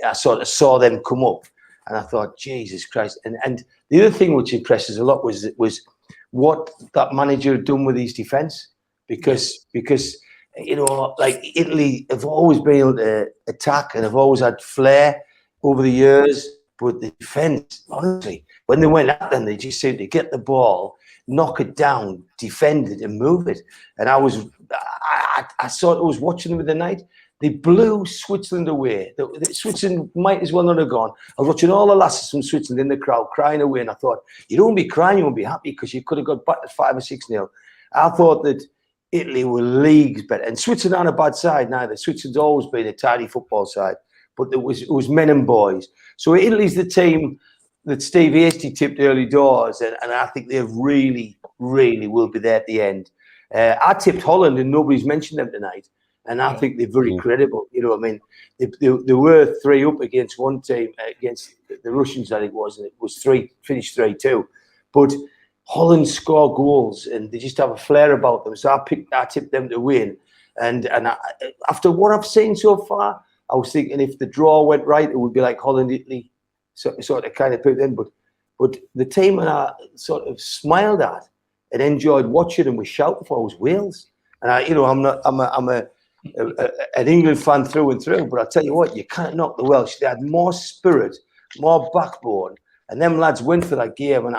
I sort of saw them come up, and I thought, Jesus Christ! And the other thing which impresses a lot was what that manager had done with his defence, because like Italy have always been able to attack and have always had flair over the years, but the defence, honestly, when they went at them, they just seemed to get the ball, knock it down, defend it, and move it. And I was watching them the night. They blew Switzerland away. Switzerland might as well not have gone. I was watching all the lasses from Switzerland in the crowd crying away, and I thought, you don't want to be crying, you want to be happy because you could have got back at 5 or 6-0. I thought that Italy were leagues better, and Switzerland aren't a bad side neither. Switzerland's always been a tidy football side, but it was men and boys. So Italy's the team that Steve Hasty tipped early doors, and I think they really, really will be there at the end. I tipped Holland, and nobody's mentioned them tonight, and I think they're very credible. I mean, they were 3 up against one team, against the Russians, I think it was, and it was finished 3-2. But Holland score goals, and they just have a flair about them. So I tipped them to win, and after what I've seen so far, I was thinking if the draw went right, it would be like Holland-Italy. So sort of kind of put it in, but the team and I sort of smiled at and enjoyed watching and was shouting for was Wales. And I'm an England fan through and through, but I tell you what, you can't knock the Welsh. They had more spirit, more backbone, and them lads went for that game. And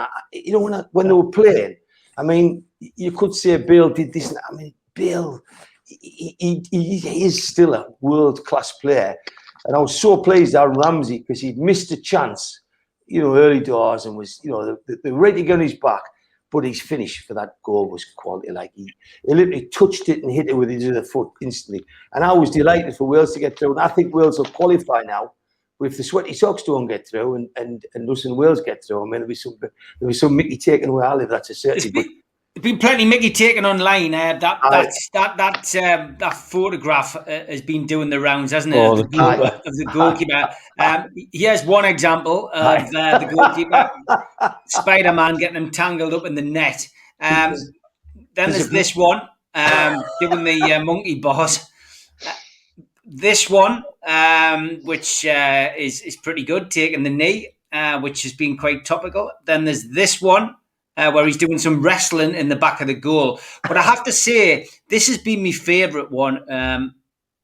when they were playing, I mean, you could say Bill did this. I mean, Bill, he is still a world-class player. And I was so pleased at Ramsey because he'd missed a chance, early doors, and was, the ready to get on his back. But his finish for that goal was quality. Like he literally touched it and hit it with his other foot instantly. And I was delighted for Wales to get through. And I think Wales will qualify now. But if the Sweaty Sox don't get through and us and Wales get through, I mean, there'll be some Mickey taken away. I live, that's a certainty. There's been plenty Mickey taken online. That photograph has been doing the rounds, hasn't it? Of the goalkeeper. Here's one example of the goalkeeper, Spider-Man getting him tangled up in the net. Then there's this one, doing the monkey bars. This one, which is pretty good, taking the knee, which has been quite topical. Then there's this one, where he's doing some wrestling in the back of the goal. But I have to say, this has been my favourite one.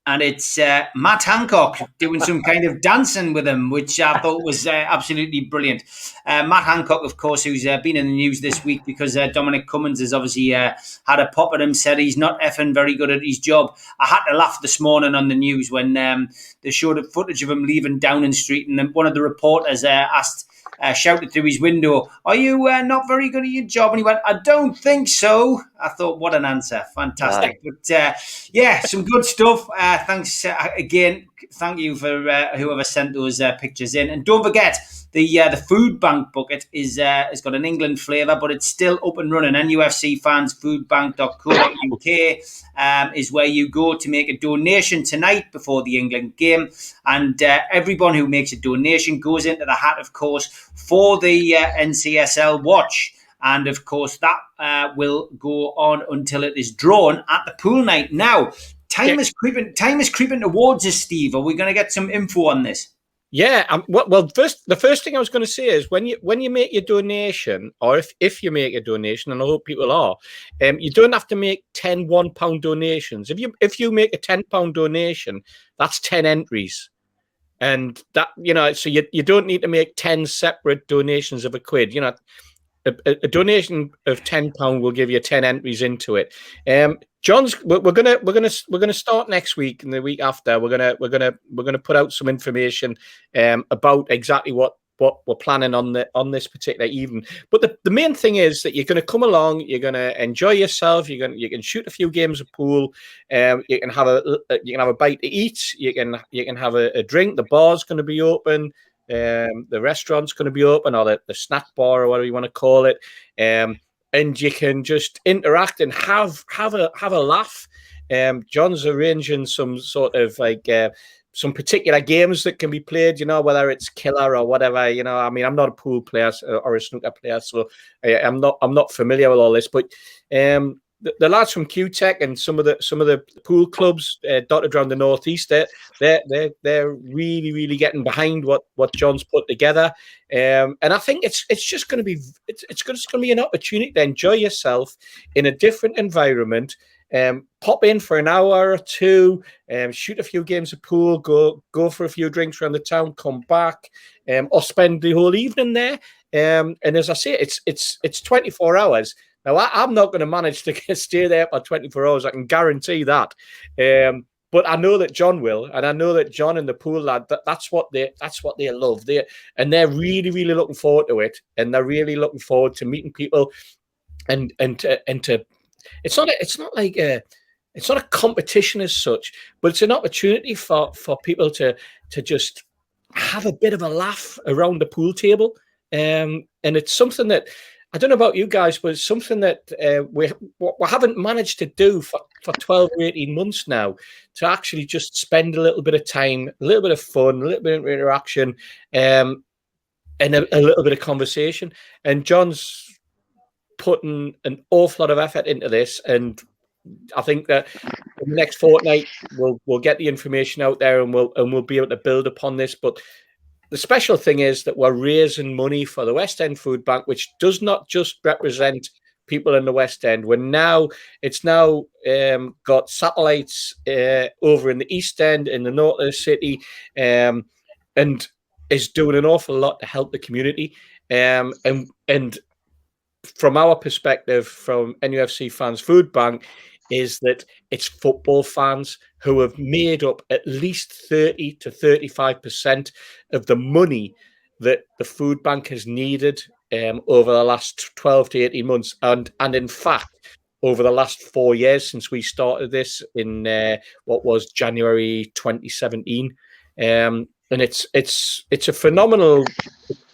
And it's Matt Hancock doing some kind of dancing with him, which I thought was absolutely brilliant. Matt Hancock, of course, who's been in the news this week because Dominic Cummings has obviously had a pop at him, said he's not effing very good at his job. I had to laugh this morning on the news when they showed footage of him leaving Downing Street, and one of the reporters shouted through his window, "Are you not very good at your job?" And he went, "I don't think so." I thought, what an answer. Fantastic. Right. But some good stuff. Thanks again. Thank you for whoever sent those pictures in. And don't forget, the food bank bucket has got an England flavour, but it's still up and running. NUFC fans, foodbank.co.uk is where you go to make a donation tonight before the England game. And everyone who makes a donation goes into the hat, of course, for the NCSL watch. And of course, that will go on until it is drawn at the pool night. Now, Time is creeping. Time is creeping towards us, Steve. Are we going to get some info on this? Yeah. Well, the first thing I was going to say is when you make your donation, or if you make a donation, and I hope people are, you don't have to make 10 £1 donations. If you make a £10 donation, that's 10 entries. And that, so you don't need to make 10 separate donations of £1. A donation of £10 will give you 10 entries into it. John's, we're gonna start next week and the week after. We're gonna put out some information about exactly what we're planning on this particular evening. But the main thing is that you're going to come along, you're going to enjoy yourself, you can shoot a few games of pool, you can have a bite to eat, you can have a drink. The bar's going to be open. The restaurant's going to be open, or the snack bar, or whatever you want to call it, and you can just interact and have a laugh. John's arranging some sort of some particular games that can be played, whether it's killer or whatever. I mean, I'm not a pool player or a snooker player, so I'm not familiar with all this, but the lads from QTech and some of the pool clubs dotted around the northeast, they're really getting behind what John's put together, and I think it's just going to be an opportunity to enjoy yourself in a different environment. Pop in for an hour or two, shoot a few games of pool, go for a few drinks around the town, come back, or spend the whole evening there. And as I say, it's 24 hours. Now, I'm not going to manage to stay there for 24 hours. I can guarantee that. But I know that John will, and I know that John and the pool lad, that's what they love. They're really looking forward to it, and they're really looking forward to meeting people, and to. It's not a competition as such, but it's an opportunity for people to just have a bit of a laugh around the pool table, and it's something that. I don't know about you guys, but it's something that we haven't managed to do for 12 or 18 months now, to actually just spend a little bit of time, a little bit of fun, a little bit of interaction, and a little bit of conversation. And John's putting an awful lot of effort into this, and I think that in the next fortnight we'll get the information out there, and we'll be able to build upon this. But the special thing is that we're raising money for the West End Food Bank, which does not just represent people in the West End. It's now got satellites over in the East End, in the north of the city, and is doing an awful lot to help the community. And from our perspective, from NUFC Fans Food Bank, is that it's football fans who have made up at least 30 to 35% of the money that the food bank has needed over the last 12 to 18 months. And in fact, over the last 4 years since we started this in what was January 2017. And it's a phenomenal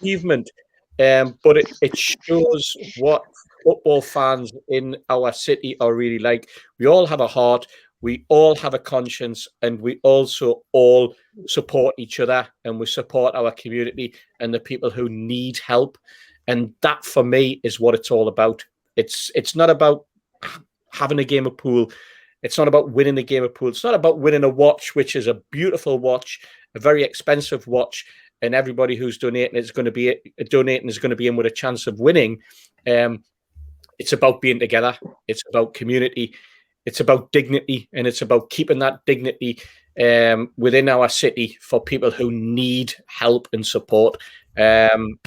achievement, but it shows what football fans in our city are really like. We all have a heart, we all have a conscience, and we also all support each other, and we support our community and the people who need help. And that, for me, is what it's all about. It's not about having a game of pool. It's not about winning a game of pool. It's not about winning a watch, which is a beautiful watch, a very expensive watch, and everybody who's donating is going to be in with a chance of winning. It's about being together. It's about community. It's about dignity, and it's about keeping that dignity within our city for people who need help and support. And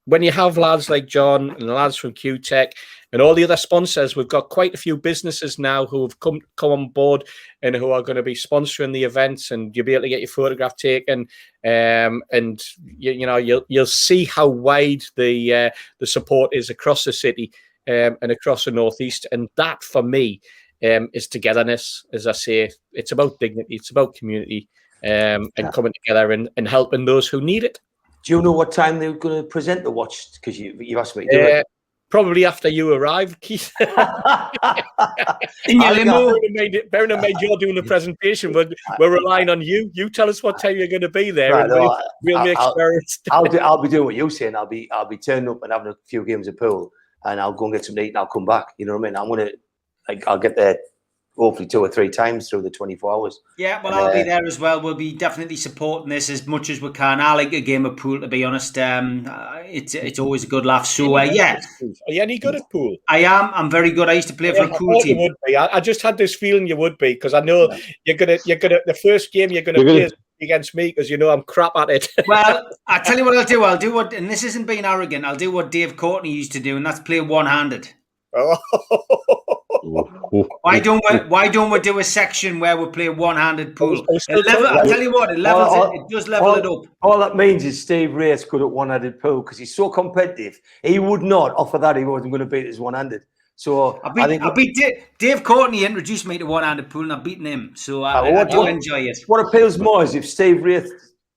when you have lads like John and the lads from QTech and all the other sponsors, we've got quite a few businesses now who have come on board and who are going to be sponsoring the events, and you'll be able to get your photograph taken. And you'll see how wide the support is across the city and across the northeast. And that, for me, is togetherness. As I say, it's about dignity, it's about community, and coming together and helping those who need it. Do you know what time they're going to present the watch? Because you asked me to do it. Probably after you arrive, Keith. In your limo. Bearing in mind you're doing the presentation, we're relying on you. You tell us what time you're going to be there, right, and we'll make sure it's. I'll be doing what you're saying. I'll be turning up and having a few games of pool, and I'll go and get some to eat, and I'll come back. You know what I mean? I'm gonna, I'll get there hopefully 2 or 3 times through the 24 hours. Yeah, well, I'll be there as well. We'll be definitely supporting this as much as we can. I like a game of pool, to be honest. It's always a good laugh. So, yeah. Are you any good at pool? I am. I'm very good. I used to play for a cool I team. You would be. I just had this feeling you would be, because I know you're gonna. The first game you're gonna play against me, because you know I'm crap at it. Well, I tell you what I'll do. I'll do what, and this isn't being arrogant. I'll do what Dave Courtney used to do, and that's play one-handed. Why don't we do a section where we play one-handed pool? I'll tell you what, it does level it up. All that means is Steve Wraith's good at one-handed pool, because he's so competitive. He would not offer that. He wasn't going to beat us one-handed. So I beat Dave Courtney introduced me to one-handed pool, and I've beaten him. So I do enjoy it. What appeals more is if Steve Wraith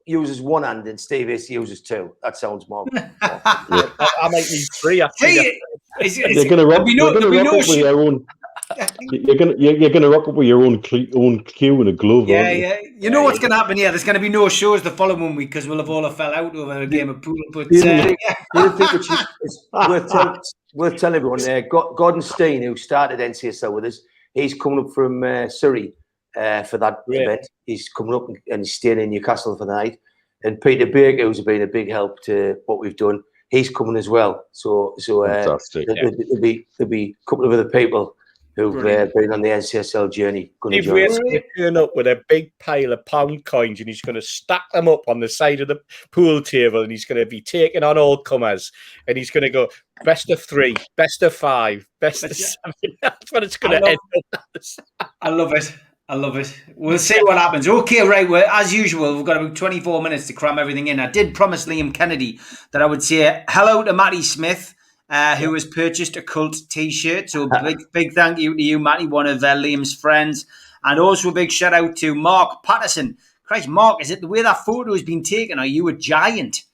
uses one hand and Steve Ace uses 2. That sounds more. I might need 3. You're going to rock up with your own cue and a glove. Yeah. You know what's going to happen here? There's going to be no shows the following week because we'll have all fell out over a game of pool. But the other thing which is worth telling everyone, Gordon Steen, who started NCSL with us, he's coming up from Surrey for that event. He's coming up and he's staying in Newcastle for the night. And Peter Baker, who's been a big help to what we've done, he's coming as well. So there'll be a couple of other people who've been on the NCSL journey. He's going to turn up with a big pile of pound coins, and he's going to stack them up on the side of the pool table, and he's going to be taking on all comers, and he's going to go best of 3, best of 5, best of 7. That's what it's going to end up as. I love it. We'll see what happens. Okay, right. Well, as usual, we've got about 24 minutes to cram everything in. I did promise Liam Kennedy that I would say hello to Matty Smith, who has purchased a Cult T-shirt. So big thank you to you, Matty, one of Liam's friends. And also a big shout out to Mark Patterson. Christ, Mark, is it the way that photo has been taken? Are you a giant?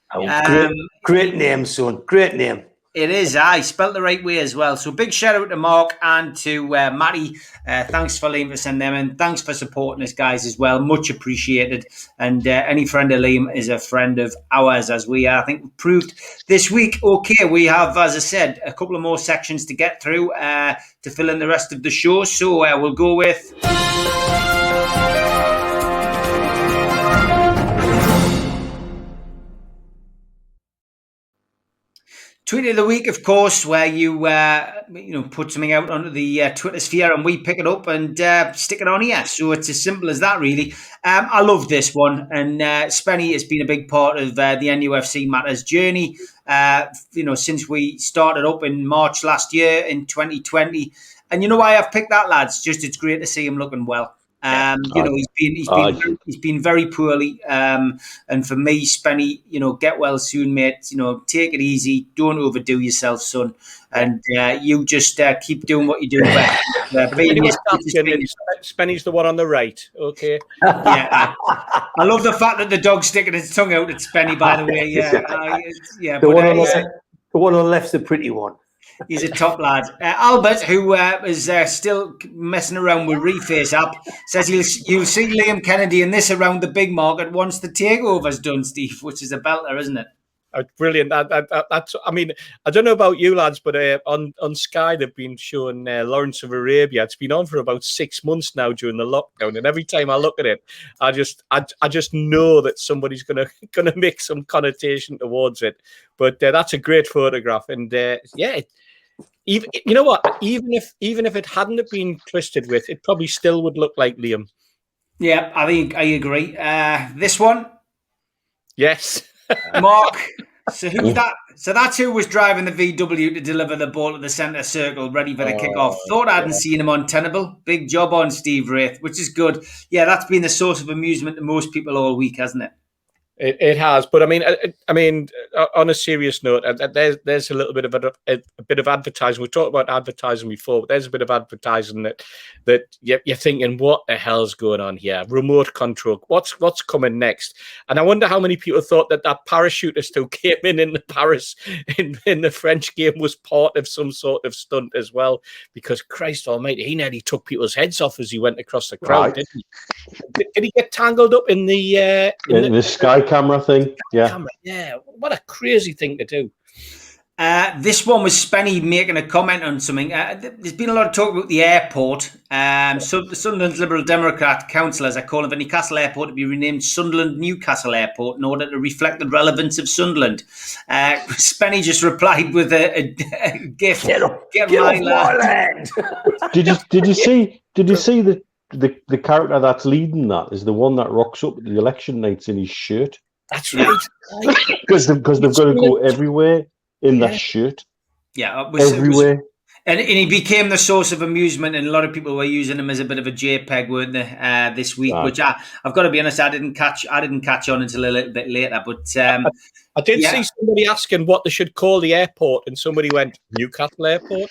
Great name, son. Great name. It is. I spelt the right way as well. So big shout out to Mark and to Matty. Thanks for Liam for sending them, and thanks for supporting us, guys, as well. Much appreciated. And any friend of Liam is a friend of ours, as we are. I think proved this week. Okay, we have, as I said, a couple of more sections to get through to fill in the rest of the show. So we'll go with. Tweet of the week, of course, where you put something out onto the Twitter sphere and we pick it up and stick it on here. So it's as simple as that, really. I love this one, and Spenny has been a big part of the NUFC Matters journey. Since we started up in March last year in 2020, and you know why I've picked that, lads? Just it's great to see him looking well. He's been very poorly, and for me, Spenny, get well soon, mate. Take it easy, don't overdo yourself, son, and you just keep doing what you're doing. Spenny's the one on the right, okay? Yeah, I love the fact that the dog's sticking its tongue out at Spenny. By the way, the one on the left's the pretty one. He's a top lad. Albert, who is still messing around with Reface app, says you'll see Liam Kennedy in this around the big market once the takeover's done, Steve, which is a belter, isn't it? Brilliant. That's. I mean, I don't know about you lads, but on Sky they've been showing Lawrence of Arabia. It's been on for about 6 months now during the lockdown, and every time I look at it, I just know that somebody's gonna make some connotation towards it. But that's a great photograph, and even you know what? Even if it hadn't been twisted with, it probably still would look like Liam. Yeah, I agree. This one, yes. Mark, so who's that? So that's who was driving the VW to deliver the ball to the centre circle, ready for the kickoff. Thought I hadn't seen him on Tenable. Big job on Steve Wraith, which is good. Yeah, that's been the source of amusement to most people all week, hasn't it? It has, but I mean, on a serious note, there's a little bit of a bit of advertising. We've talked about advertising before, but there's a bit of advertising that you're thinking, what the hell's going on here? Remote control. What's coming next? And I wonder how many people thought that parachutist who came in the Paris in the French game was part of some sort of stunt as well. Because Christ Almighty, he nearly took people's heads off as he went across the crowd. Right. Did he get tangled up in the Sky camera thing? Yeah. Yeah. What a crazy thing to do. This one was Spenny making a comment on something. There's been a lot of talk about the airport. So the Sunderland Liberal Democrat councillors are calling for Newcastle Airport to be renamed Sunderland Newcastle Airport in order to reflect the relevance of Sunderland. Spenny just replied with a gift. Get off my land. Did you see the character that's leading that is the one that rocks up at the election nights in his shirt? That's right. Because they've got to go everywhere in that shirt. Yeah, everywhere. And he became the source of amusement, and a lot of people were using him as a bit of a JPEG, weren't they, this week? Right. Which I've got to be honest, I didn't catch on until a little bit later. But I did see somebody asking what they should call the airport, and somebody went Newcastle Airport.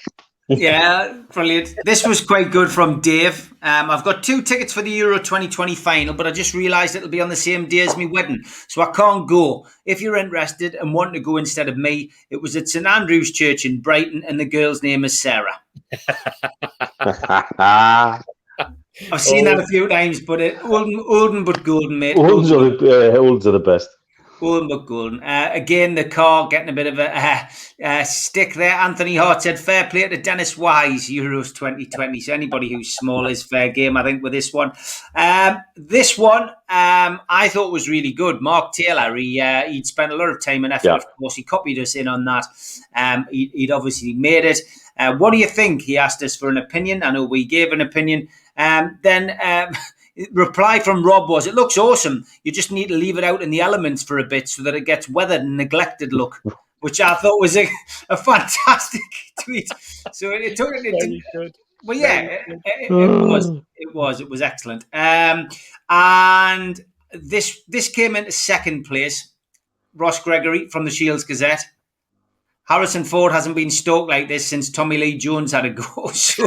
Yeah, brilliant. This was quite good from Dave. I've got 2 tickets for the Euro 2020 final, but I just realised it'll be on the same day as my wedding, so I can't go. If you're interested and want to go instead of me, it was at St Andrew's Church in Brighton, and the girl's name is Sarah. I've seen that a few times, but olden but golden, mate. Olds are the best. Golden but golden. Again, the car getting a bit of a stick there. Anthony Hart said, fair play to Dennis Wise, Euros 2020. So anybody who's small is fair game, I think, with this one. This one, I thought was really good. Mark Taylor, he'd spent a lot of time and effort. Yeah. Of course, he copied us in on that. He'd obviously made it. What do you think? He asked us for an opinion. I know we gave an opinion. Reply from Rob was, it looks awesome. You just need to leave it out in the elements for a bit so that it gets weathered and neglected look, which I thought was a fantastic tweet. So it took it. Well, yeah, it was excellent. And this came into second place. Ross Gregory from the Shields Gazette. Harrison Ford hasn't been stoked like this since Tommy Lee Jones had a go. So.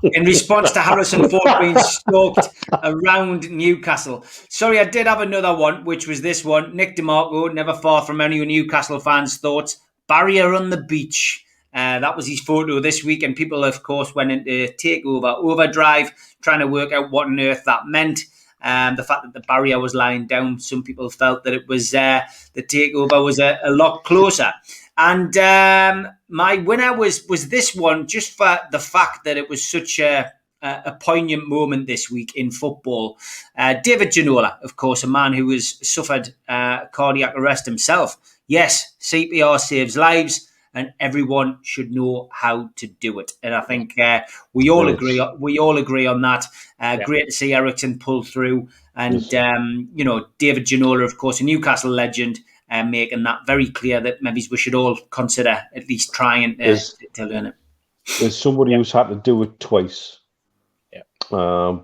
In response to Harrison Ford being stoked around Newcastle. Sorry, I did have another one, which was this one. Nick DeMarco, never far from any Newcastle fans' thoughts. Barrier on the beach. That was his photo this week, and people, of course, went into Takeover overdrive, trying to work out what on earth that meant. The fact that the barrier was lying down, some people felt that it was the Takeover was a lot closer. And my winner was this one, just for the fact that it was such a poignant moment this week in football. David Ginola, of course, a man who has suffered cardiac arrest himself. Yes, CPR saves lives, and everyone should know how to do it. And I think we all agree on that. Great to see Ericsson pull through, and David Ginola, of course, a Newcastle legend. Making that very clear that maybe we should all consider at least trying to learn it. There's somebody who's had to do it twice. Yeah.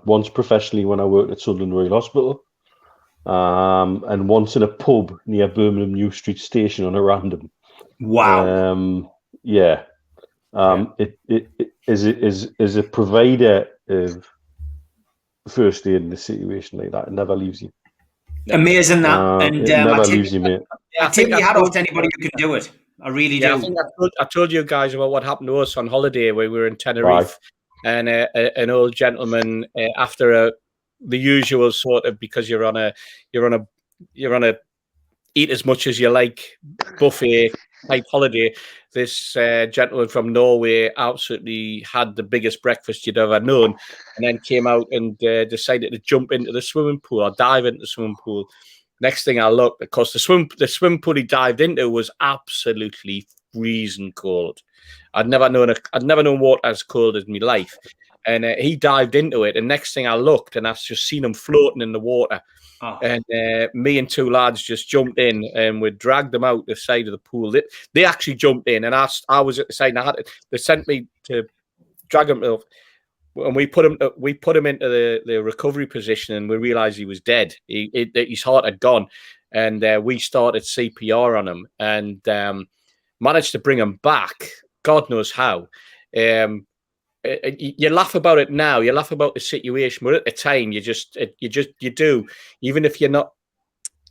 Once professionally when I worked at Sunderland Royal Hospital, and once in a pub near Birmingham New Street Station on a random. Wow. It is a provider of first aid in a situation like that. It never leaves you. Amazing that, and never leaves you, mate. I think you had off to anybody who can do it. I really do. I think I told you guys about what happened to us on holiday where we were in Tenerife, and an old gentleman after the usual sort of, because you're on a eat as much as you like buffet type holiday. This gentleman from Norway absolutely had the biggest breakfast you'd ever known, and then came out and decided to jump into the swimming pool or dive into the swimming pool. Next thing I looked, of course, the swimming pool he dived into was absolutely freezing cold. I'd never known water as cold as my life, and he dived into it. And next thing I looked, and I just seen him floating in the water. Oh. And me and 2 lads just jumped in, and we dragged them out the side of the pool. They actually jumped in, and I was at the side, and they sent me to drag him up. And we put him into the recovery position, and we realised he was dead. His heart had gone, and we started CPR on him, and managed to bring him back. God knows how. You laugh about it now. You laugh about the situation, but at the time, you do. Even if you're not.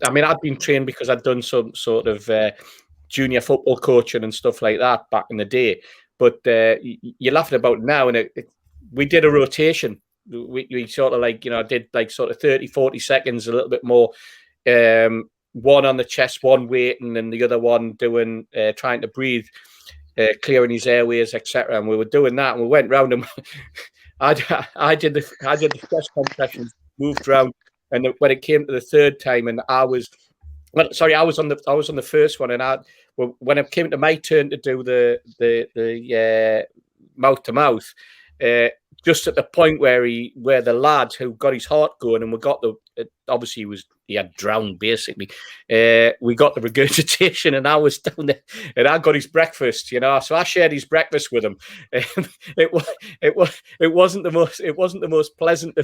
I mean, I've been trained because I'd done some sort of junior football coaching and stuff like that back in the day. But you're laughing about it now, and we did a rotation. We sort of did like sort of 30, 40 seconds, a little bit more one on the chest, one waiting, and the other one doing trying to breathe, clearing his airways, etc. And we were doing that, and we went round and I did the chest compressions, moved round, and when it came to the third time, and I was on the first one, and when it came to my turn to do the mouth to mouth, just at the point where the lad who got his heart going, and we got obviously he had drowned basically. We got the regurgitation, and I was down there, and I got his breakfast, so I shared his breakfast with him. It wasn't the most pleasant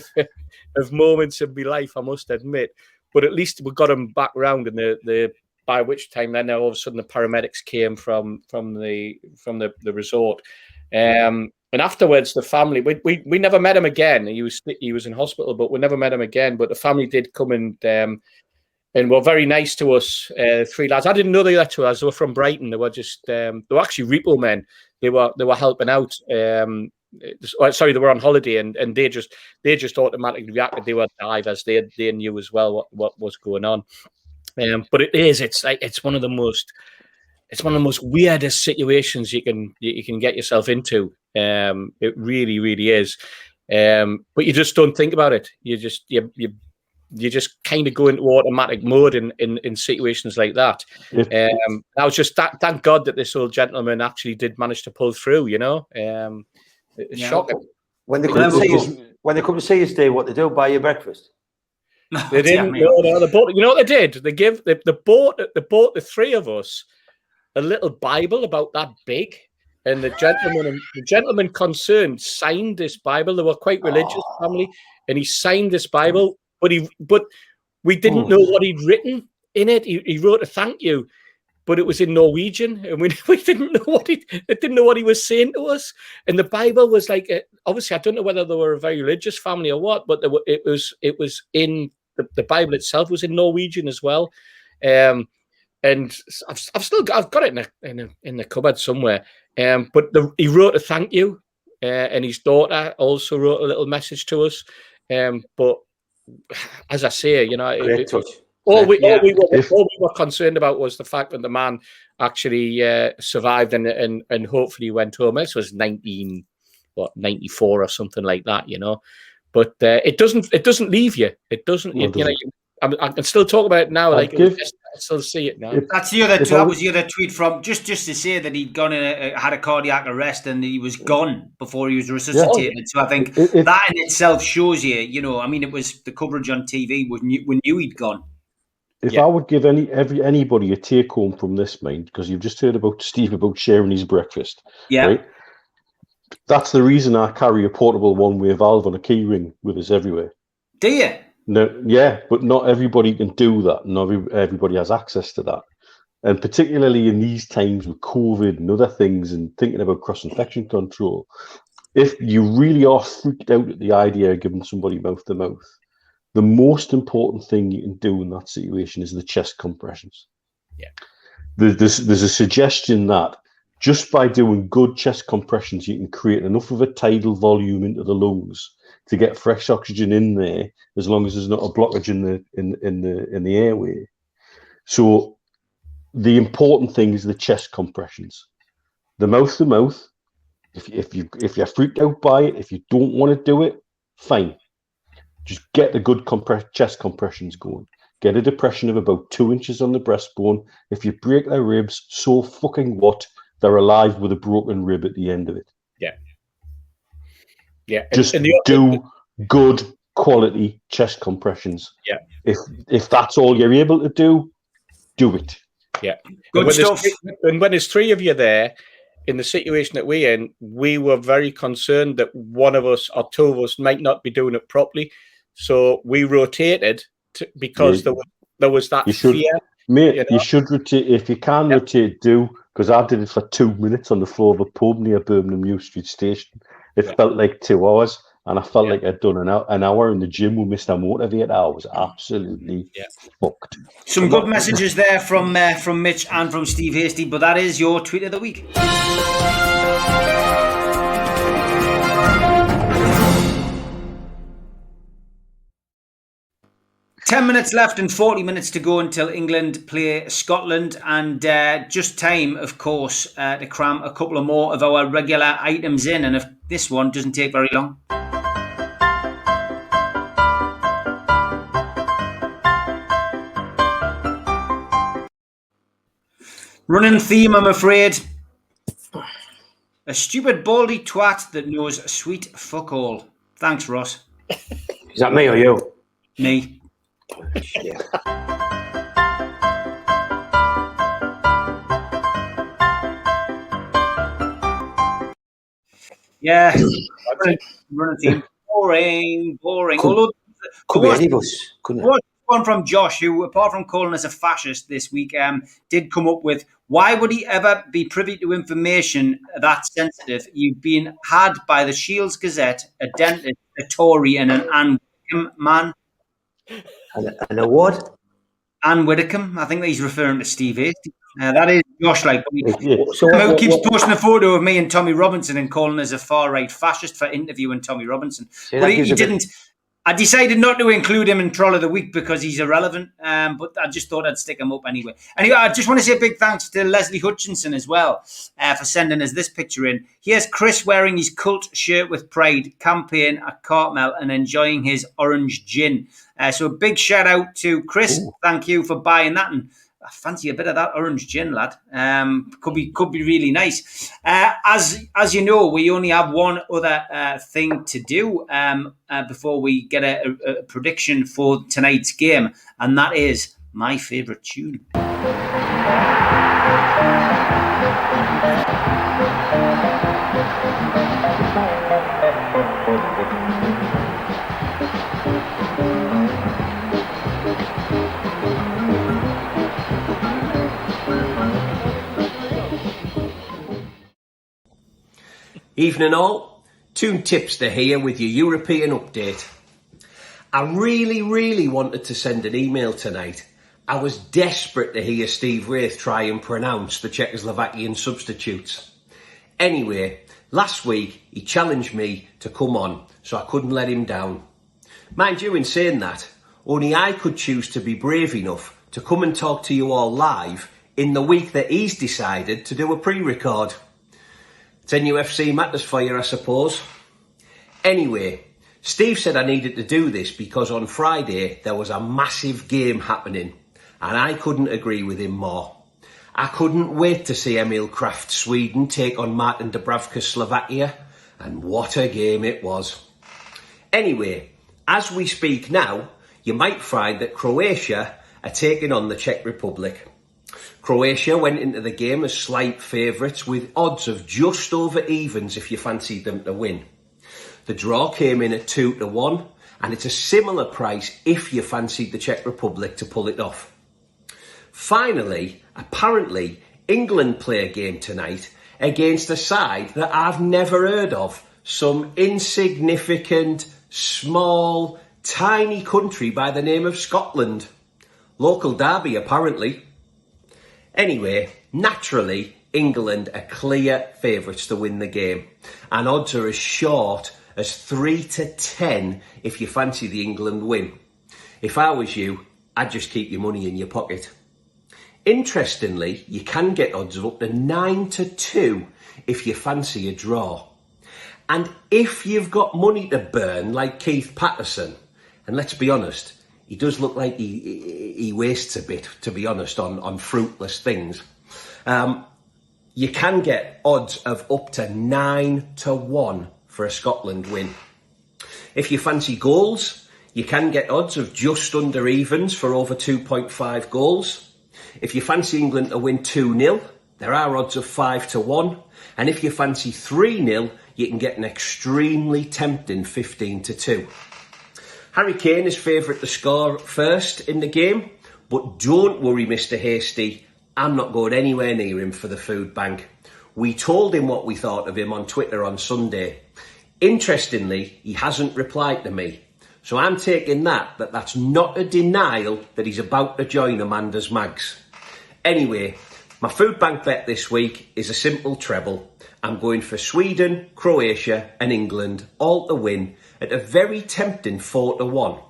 of moments of my life, I must admit. But at least we got him back round, and by which time then all of a sudden the paramedics came from the resort. And afterwards, the family, we never met him again. He was in hospital, but we never met him again. But the family did come and were very nice to us. 3 lads. I didn't know they were to us. They were from Brighton. They were actually repo men. They were helping out. Sorry, they were on holiday, and they just automatically reacted. They were divers. They knew as well what was going on. But it's one of the most. It's one of the most weirdest situations you can get yourself into. It really, really is. But you just don't think about it. You just kind of go into automatic mode in situations like that. I was just thank God that this old gentleman actually did manage to pull through. It's shocking. When they come to see you, Steve, what they do? Buy you breakfast. They didn't. No, they bought. You know what they did? They bought the three of us a little Bible about that big, and the gentleman concerned signed this Bible. They were quite religious family, and he signed this Bible, but we didn't know what he'd written in it. He wrote a thank you, but it was in Norwegian, and we didn't know what he was saying to us. And the Bible was like, obviously, I don't know whether they were a very religious family or what, but it was in the Bible itself was in Norwegian as well. And I've got it in the cupboard somewhere. But he wrote a thank you, and his daughter also wrote a little message to us. But as I say, all we were concerned about was the fact that the man actually survived and hopefully went home. This was 94 or something like that, But it doesn't leave you. It doesn't. I can still talk about it now. I still see it now. That was the other tweet from just to say that he'd gone in had a cardiac arrest and he was gone before he was resuscitated. Yeah. So I think that in itself shows you. It was the coverage on TV. We knew he'd gone. If I would give anybody a take home from this, mind, because you've just heard about Steve about sharing his breakfast. Yeah. Right? That's the reason I carry a portable one-way valve on a key ring with us everywhere. Do you? No, yeah, but not everybody can do that. Not everybody has access to that. And particularly in these times with COVID and other things and thinking about cross-infection control, if you really are freaked out at the idea of giving somebody mouth-to-mouth, the most important thing you can do in that situation is the chest compressions. Yeah. There's a suggestion that just by doing good chest compressions, you can create enough of a tidal volume into the lungs to get fresh oxygen in there, as long as there's not a blockage in the airway. So the important thing is the chest compressions. The mouth to mouth, if you're freaked out by it, if you don't want to do it, fine. Just get the good chest compressions going. Get a depression of about 2 inches on the breastbone. If you break their ribs, so fucking what? They're alive with a broken rib at the end of it. Yeah. Yeah. Just do good quality chest compressions. Yeah. If that's all you're able to do it. Yeah. Good stuff. And when there's three of you there, in the situation that we're in, we were very concerned that one of us or two of us might not be doing it properly. So we rotated because there was that fear. Mate, you should rotate. If you can rotate, do. Because I did it for 2 minutes on the floor of a pub near Birmingham New Street Station. It felt like 2 hours, and I felt like I'd done an hour in the gym with Mr. Motivator. I was absolutely fucked. Some good messages there from Mitch and from Steve Hasty, but that is your tweet of the week. 10 minutes left and 40 minutes to go until England play Scotland, and just time, of course, to cram a couple of more of our regular items in, and if this one doesn't take very long. Running theme, I'm afraid. A stupid baldy twat that knows sweet fuck all. Thanks, Ross. Is that me or you? Me. Yeah. Yeah. Running theme. Boring. Although, Could be any of us, couldn't it? One from Josh, who, apart from calling us a fascist this week, did come up with, why would he ever be privy to information that sensitive? You've been had by the Shields Gazette, a dentist, a Tory, and an Anne Widdecombe man. And a what? Anne Widdecombe. I think that he's referring to Steve Hasty. That is Josh, like, So who keeps posting a photo of me and Tommy Robinson and calling us a far-right fascist for interviewing Tommy Robinson. But he didn't. I decided not to include him in Troll of the Week because he's irrelevant, but I just thought I'd stick him up anyway. Anyway, I just want to say a big thanks to Leslie Hutchinson as well for sending us this picture in. Here's Chris wearing his cult shirt with pride, campaign at Cartmel and enjoying his orange gin. So a big shout out to Chris. Ooh. Thank you for buying that, and I fancy a bit of that orange gin, lad. Could be really nice. As you know, we only have one other thing to do before we get a prediction for tonight's game, and that is my favourite tune. Evening all, Toon Tipster here with your European update. I really wanted to send an email tonight. I was desperate to hear Steve Wraith try and pronounce the Czechoslovakian substitutes. Anyway, last week he challenged me to come on, so I couldn't let him down. Mind you, in saying that, only I could choose to be brave enough to come and talk to you all live in the week that he's decided to do a pre-record. It's NUFC matters for you, I suppose. Anyway, Steve said I needed to do this because on Friday there was a massive game happening and I couldn't agree with him more. I couldn't wait to see Emil Kraft Sweden take on Martin Dubravka's Slovakia, and what a game it was. Anyway, as we speak now, you might find that Croatia are taking on the Czech Republic. Croatia went into the game as slight favourites with odds of just over evens if you fancied them to win. The draw came in at 2-1 and it's a similar price if you fancied the Czech Republic to pull it off. Finally, apparently, England play a game tonight against a side that I've never heard of. Some insignificant, small, tiny country by the name of Scotland. Local derby, apparently. Anyway, naturally, England are clear favourites to win the game, and odds are as short as 3-10 if you fancy the England win. If I was you, I'd just keep your money in your pocket. Interestingly, you can get odds of up to 9-2 if you fancy a draw. And if you've got money to burn like Keith Patterson, and let's be honest, he does look like he wastes a bit, to be honest, on fruitless things. You can get odds of up to 9-1 for a Scotland win. If you fancy goals, you can get odds of just under evens for over 2.5 goals. If you fancy England to win 2-0, there are odds of 5-1. And if you fancy 3-0, you can get an extremely tempting 15-2. Harry Kane is favourite to score first in the game, but don't worry, Mr. Hasty, I'm not going anywhere near him for the food bank. We told him what we thought of him on Twitter on Sunday. Interestingly, he hasn't replied to me, so I'm taking that's not a denial that he's about to join Amanda's Mags. Anyway, my food bank bet this week is a simple treble. I'm going for Sweden, Croatia and England all to win at a very tempting 4-1.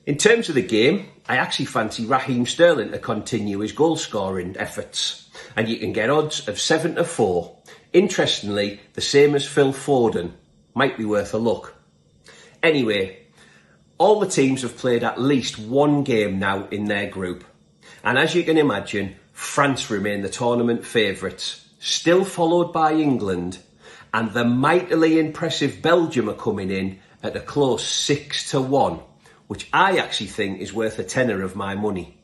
In terms of the game, I actually fancy Raheem Sterling to continue his goal-scoring efforts, and you can get odds of 7-4. Interestingly, the same as Phil Foden. Might be worth a look. Anyway, all the teams have played at least one game now in their group, and as you can imagine, France remain the tournament favourites, still followed by England, and the mightily impressive Belgium are coming in at a close 6-1. Which I actually think is worth a tenner of my money.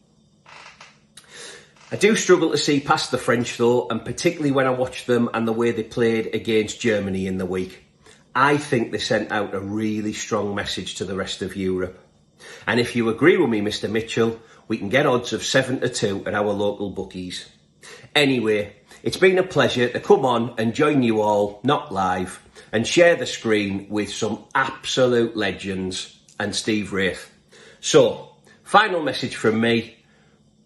I do struggle to see past the French though, and particularly when I watch them and the way they played against Germany in the week. I think they sent out a really strong message to the rest of Europe. And if you agree with me, Mr. Mitchell, we can get odds of 7-2 at our local bookies. Anyway, it's been a pleasure to come on and join you all, not live, and share the screen with some absolute legends and Steve Wraith. So, final message from me.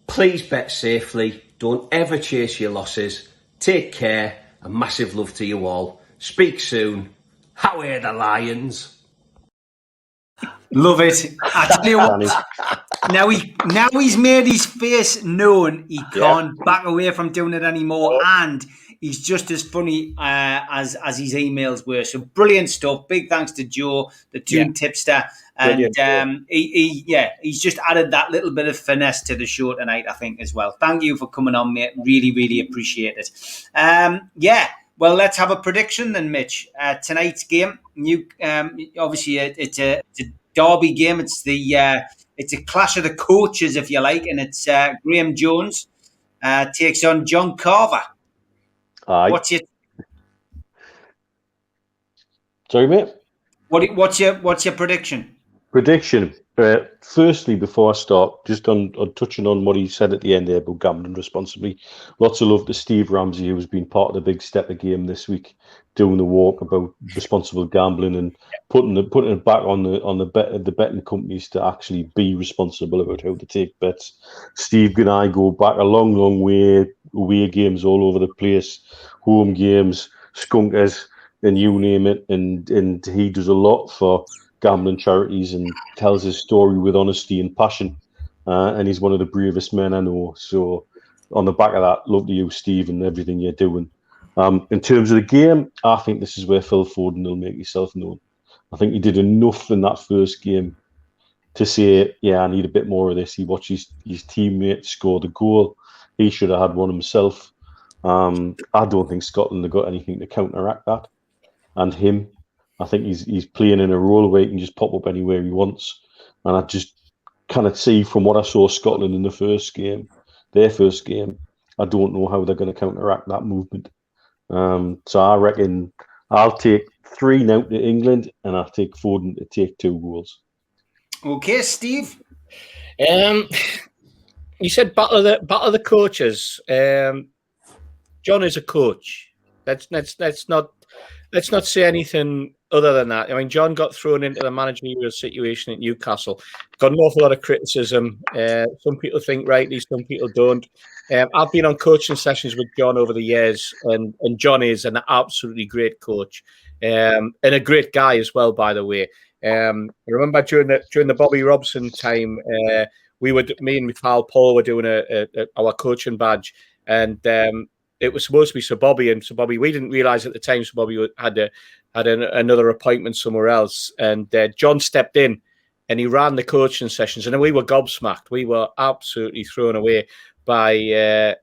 Please bet safely. Don't ever chase your losses. Take care, and massive love to you all. Speak soon. How are the Lions? Love it. I tell you what, now he's made his face known. He can't back away from doing it anymore, and he's just as funny as his emails were. So brilliant stuff. Big thanks to Joe, the Toon Tipster, and he's just added that little bit of finesse to the show tonight, I think, as well. Thank you for coming on, mate. Really, really appreciate it. Well, let's have a prediction then, Mitch. Tonight's game, obviously it's a derby game. It's a clash of the coaches, if you like, and it's Graham Jones takes on John Carver. Aye. What's your Sorry, mate. What's your prediction? Firstly, before I start, just on touching on what he said at the end there about gambling responsibly, lots of love to Steve Ramsey, who's been part of the big stepper game this week, doing the walk about responsible gambling and putting it back on the betting companies to actually be responsible about how to take bets. Steve and I go back a long way, away games all over the place, home games, skunkers, and you name it, and he does a lot for gambling charities and tells his story with honesty and passion, and he's one of the bravest men I know. So on the back of that, love to you, Steve, and everything you're doing. In terms of the game, I think this is where Phil Foden will make himself known. I think he did enough in that first game to say, I need a bit more of this. He watched his teammate score the goal. He should have had one himself. I don't think Scotland have got anything to counteract that. And him, I think he's playing in a role where he can just pop up anywhere he wants. And I just kind of see from what I saw Scotland in their first game, I don't know how they're going to counteract that movement. So I reckon I'll take 3 now to England, and I'll take Foden to take 2 goals. Okay, Steve. You said battle of the coaches. John is a coach. Let's not say anything other than that. I mean, John got thrown into the managerial situation at Newcastle. Got an awful lot of criticism. Some people think rightly, some people don't. I've been on coaching sessions with John over the years, and John is an absolutely great coach, and a great guy as well, by the way. I remember during the Bobby Robson time, me and my pal Paul were doing our coaching badge, and it was supposed to be Sir Bobby, and Sir Bobby, we didn't realise at the time Sir Bobby had another appointment somewhere else, and John stepped in and he ran the coaching sessions, and we were gobsmacked. We were absolutely thrown away by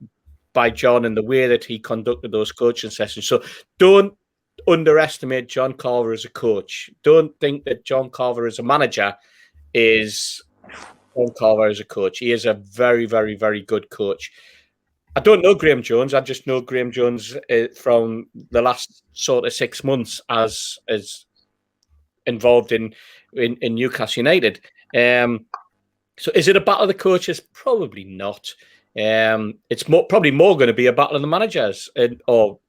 John and the way that he conducted those coaching sessions. So don't underestimate John Carver as a coach. Don't think that John Carver as a manager is John Carver as a coach. He is a very, very, very good coach. I don't know Graham Jones. I just know Graham Jones from the last sort of 6 months as involved in Newcastle United. So is it a battle of the coaches? Probably not. It's probably more going to be a battle of the managers, or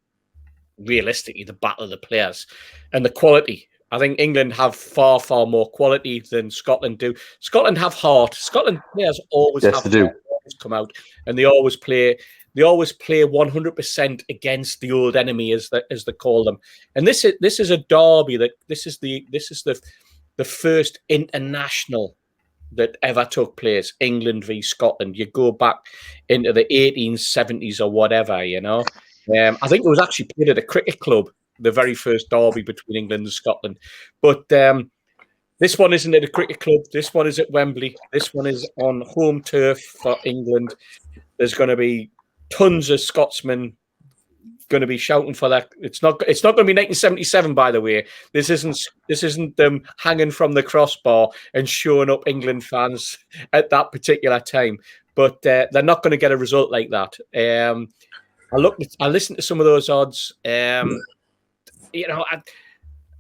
realistically, the battle of the players and the quality. I think England have far, far more quality than Scotland do. Scotland have heart. Scotland players always have heart. Come out and they always play 100% against the old enemy, as they call them. And this is a derby. This is the first international that ever took place, England v Scotland. You go back into the 1870s or whatever, you know. I think it was actually played at a cricket club, the very first derby between England and Scotland. But this one isn't at a cricket club. This one is at Wembley. This one is on home turf for England. There's going to be tons of Scotsmen going to be shouting for that. It's not going to be 1977, by the way. This isn't them hanging from the crossbar and showing up England fans at that particular time. But they're not going to get a result like that. I listened to some of those odds.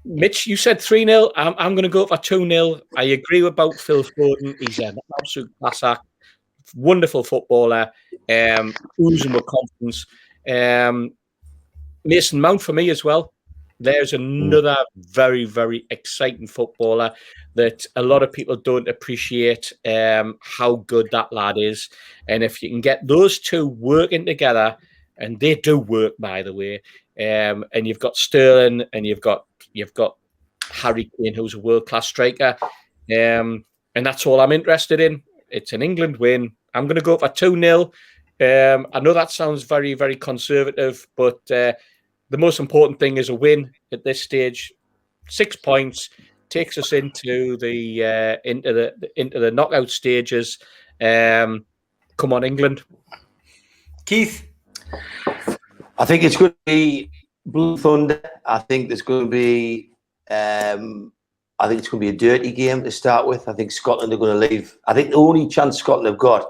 Mitch, you said 3-0. I'm going to go for 2-0. I agree about Phil Foden. He's an absolute class act. Wonderful footballer. Oozing with confidence. Mason Mount for me as well. There's another very, very exciting footballer that a lot of people don't appreciate how good that lad is. And if you can get those two working together, and they do work, by the way, and you've got Sterling and you've got Harry Kane, who's a world-class striker, and that's all I'm interested in. It's an England win. I'm going to go for 2-0. I know that sounds very, very conservative, but the most important thing is a win at this stage. 6 points takes us into the knockout stages. Come on, England. Keith? I think it's going to be Blue Thunder. I think there's going to be I think it's going to be a dirty game to start with. I think Scotland are going to leave. I think the only chance Scotland have got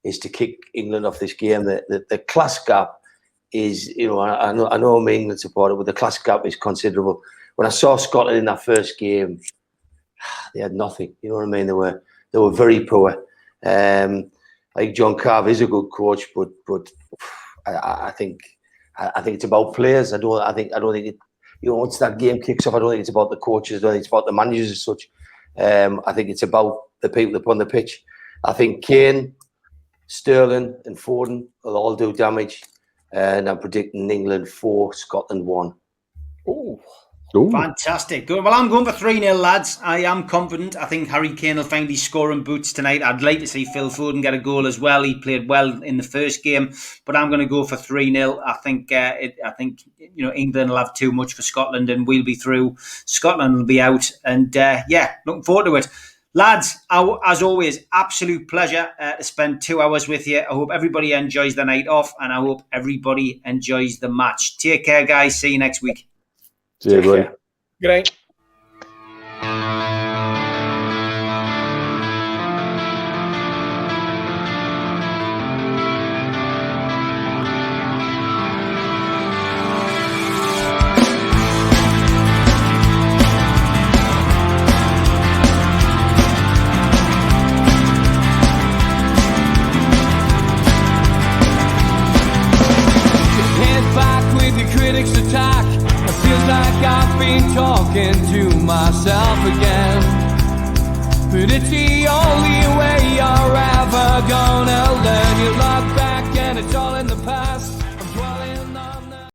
is to kick England off this game. The class gap is, I know I'm an England supporter, but the class gap is considerable. When I saw Scotland in that first game, they had nothing. You know what I mean? They were very poor. I think John Carver is a good coach, but I think it's about players. I don't think it. Once that game kicks off, I don't think it's about the coaches. I don't think it's about the managers as such. I think it's about the people upon the pitch. I think Kane, Sterling, and Foden will all do damage. And I'm predicting England 4, Scotland 1. Ooh. Fantastic. Good. Well, I'm going for 3-0, lads. I am confident. I think Harry Kane will find his scoring boots tonight. I'd like to see Phil Foden get a goal as well. He played well in the first game, but I'm going to go for 3-0. I think England will have too much for Scotland, and we'll be through. Scotland will be out, and looking forward to it. Lads, as always, absolute pleasure to spend 2 hours with you. I hope everybody enjoys the night off, and I hope everybody enjoys the match. Take care, guys. See you next week. See you, buddy. Good night. Head back with your critics attack. Feels like I've been talking to myself again. But it's the only way you're ever gonna learn. You look back and it's all in the past.